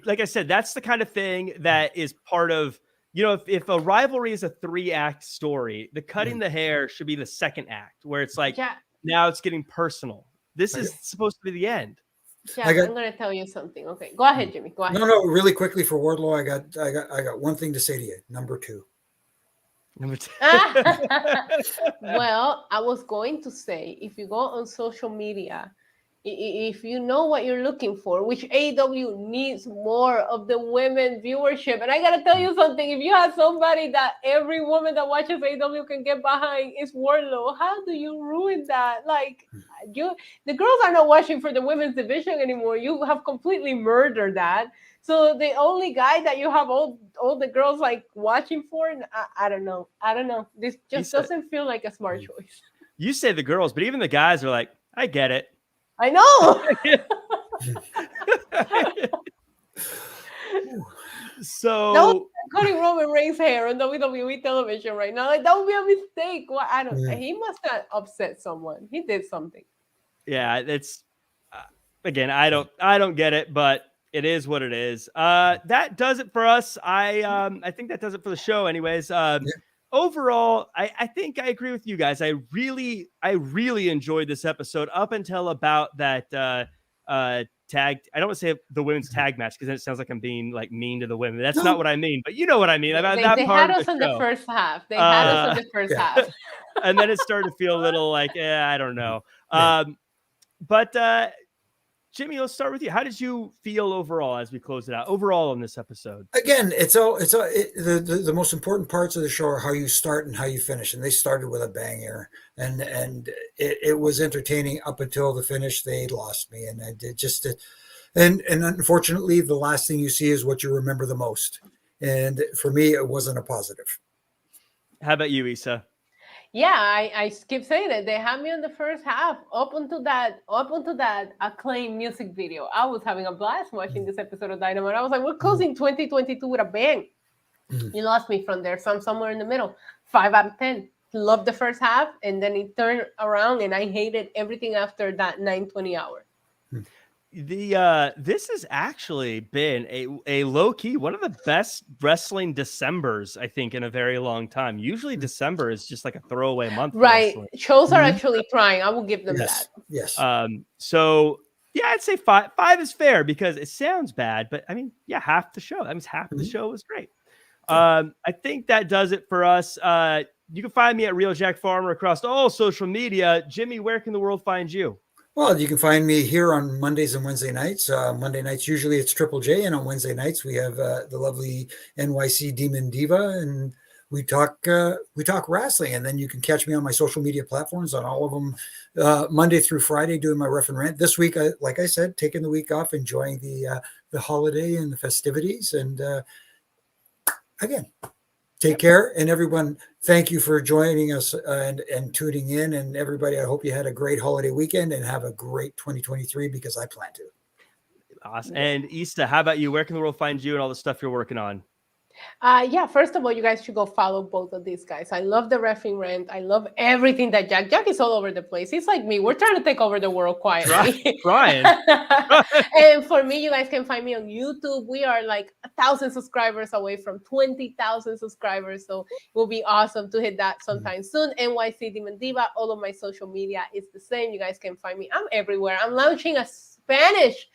[SPEAKER 1] Like I said, that's the kind of thing that is part of. If a rivalry is a 3-act story, the cutting the hair should be the second act, where it's like now it's getting personal. This is supposed to be the end.
[SPEAKER 2] Yeah, I'm going to tell you something. Okay, go ahead, Jimmy. Go ahead.
[SPEAKER 3] No, really quickly for Wardlow, I got one thing to say to you. Number two.
[SPEAKER 2] Well, I was going to say, if you go on social media, if you know what you're looking for, which AEW needs more of the women viewership. And I got to tell you something. If you have somebody that every woman that watches AEW can get behind is Wardlow, how do you ruin that? Like, the girls are not watching for the women's division anymore. You have completely murdered that. So the only guy that you have all the girls like watching for, I don't know. This just doesn't feel like a smart choice.
[SPEAKER 1] You say the girls, but even the guys are like, I get it.
[SPEAKER 2] I know.
[SPEAKER 1] So
[SPEAKER 2] that was cutting Roman Reigns' hair on WWE television right now. Like, that would be a mistake. Well, I don't. He must have upset someone. He did something.
[SPEAKER 1] Yeah, it's again. I don't get it, but it is what it is. That does it for us. I think that does it for the show. Anyways. Overall, I think I agree with you guys. I really enjoyed this episode up until about that tag. I don't want to say the women's tag match because then it sounds like I'm being like mean to the women. That's not what I mean, but you know what I mean.
[SPEAKER 2] They had us in the first half. They had us in the first half.
[SPEAKER 1] And then it started to feel a little like, I don't know. But Jimmy, let's start with you. How did you feel overall as we close it out? Overall on this episode?
[SPEAKER 3] Again, the most important parts of the show are how you start and how you finish, and they started with a banger, and it was entertaining up until the finish. They lost me, and and unfortunately, the last thing you see is what you remember the most. And for me, it wasn't a positive.
[SPEAKER 1] How about you, Issa?
[SPEAKER 2] Yeah, I keep saying that they had me in the first half up until that acclaimed music video. I was having a blast watching this episode of Dynamite. I was like, we're closing 2022 with a bang. You lost me from there, so I'm somewhere in the middle. 5 out of 10. Loved the first half, and then it turned around, and I hated everything after that 9:20 hour.
[SPEAKER 1] This has actually been a low key one of the best wrestling Decembers, I think, in a very long time. Usually December is just like a throwaway month.
[SPEAKER 2] Right. Shows are actually trying. I will give them that.
[SPEAKER 3] Yes.
[SPEAKER 1] So yeah, I'd say 5 is fair because it sounds bad, but I mean, yeah, half the show. That means half the show was great. I think that does it for us. You can find me at Real Jack Farmer across all social media. Jimmy, where can the world find you?
[SPEAKER 3] Well, you can find me here on Mondays and Wednesday nights. Monday nights, usually it's Triple J, and on Wednesday nights we have the lovely NYC Demon Diva, and we talk wrestling. And then you can catch me on my social media platforms on all of them, Monday through Friday, doing my ref and rant. This week, like I said, taking the week off, enjoying the holiday and the festivities, and again. Take care, and everyone, thank you for joining us and tuning in. And everybody, I hope you had a great holiday weekend and have a great 2023, because I plan to.
[SPEAKER 1] Awesome. And Issa, how about you? Where can the world find you and all the stuff you're working on?
[SPEAKER 2] Yeah, first of all, you guys should go follow both of these guys. I love the reffing rant. I love everything that Jack is all over the place. He's like me. We're trying to take over the world quietly.
[SPEAKER 1] Brian.
[SPEAKER 2] And for me, you guys can find me on YouTube. We are like 1,000 subscribers away from 20,000 subscribers. So it will be awesome to hit that sometime soon. NYC Demon Diva. All of my social media is the same. You guys can find me. I'm everywhere. I'm launching a Spanish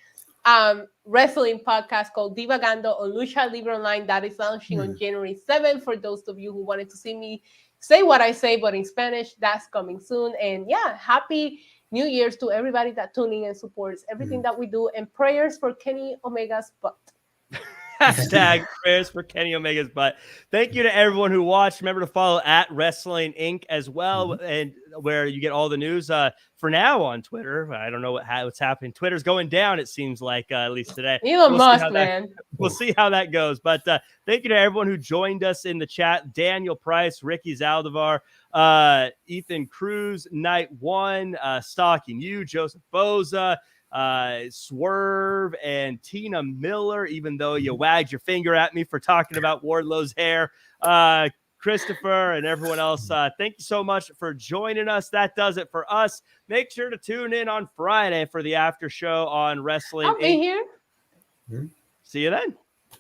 [SPEAKER 2] wrestling podcast called Divagando on Lucha Libre Online that is launching on January 7th. For those of you who wanted to see me say what I say, but in Spanish, that's coming soon. And yeah, happy New Year's to everybody that tuning and supports everything that we do, and prayers for Kenny Omega's butt.
[SPEAKER 1] Hashtag prayers for Kenny Omega's butt. Thank you to everyone who watched. Remember to follow at Wrestling Inc. as well, and where you get all the news. For now on Twitter, I don't know what's happening. Twitter's going down, it seems like, at least today.
[SPEAKER 2] Elon Musk, man.
[SPEAKER 1] We'll see how that goes. But thank you to everyone who joined us in the chat. Daniel Price, Ricky Zaldivar, Ethan Cruz, Night One, Stalking You, Joseph Boza, Swerve, and Tina Miller, even though you wagged your finger at me for talking about Wardlow's hair. Christopher and everyone else, thank you so much for joining us. That does it for us. Make sure to tune in on Friday for the after show on Wrestling.
[SPEAKER 2] I'll be here.
[SPEAKER 1] See you then.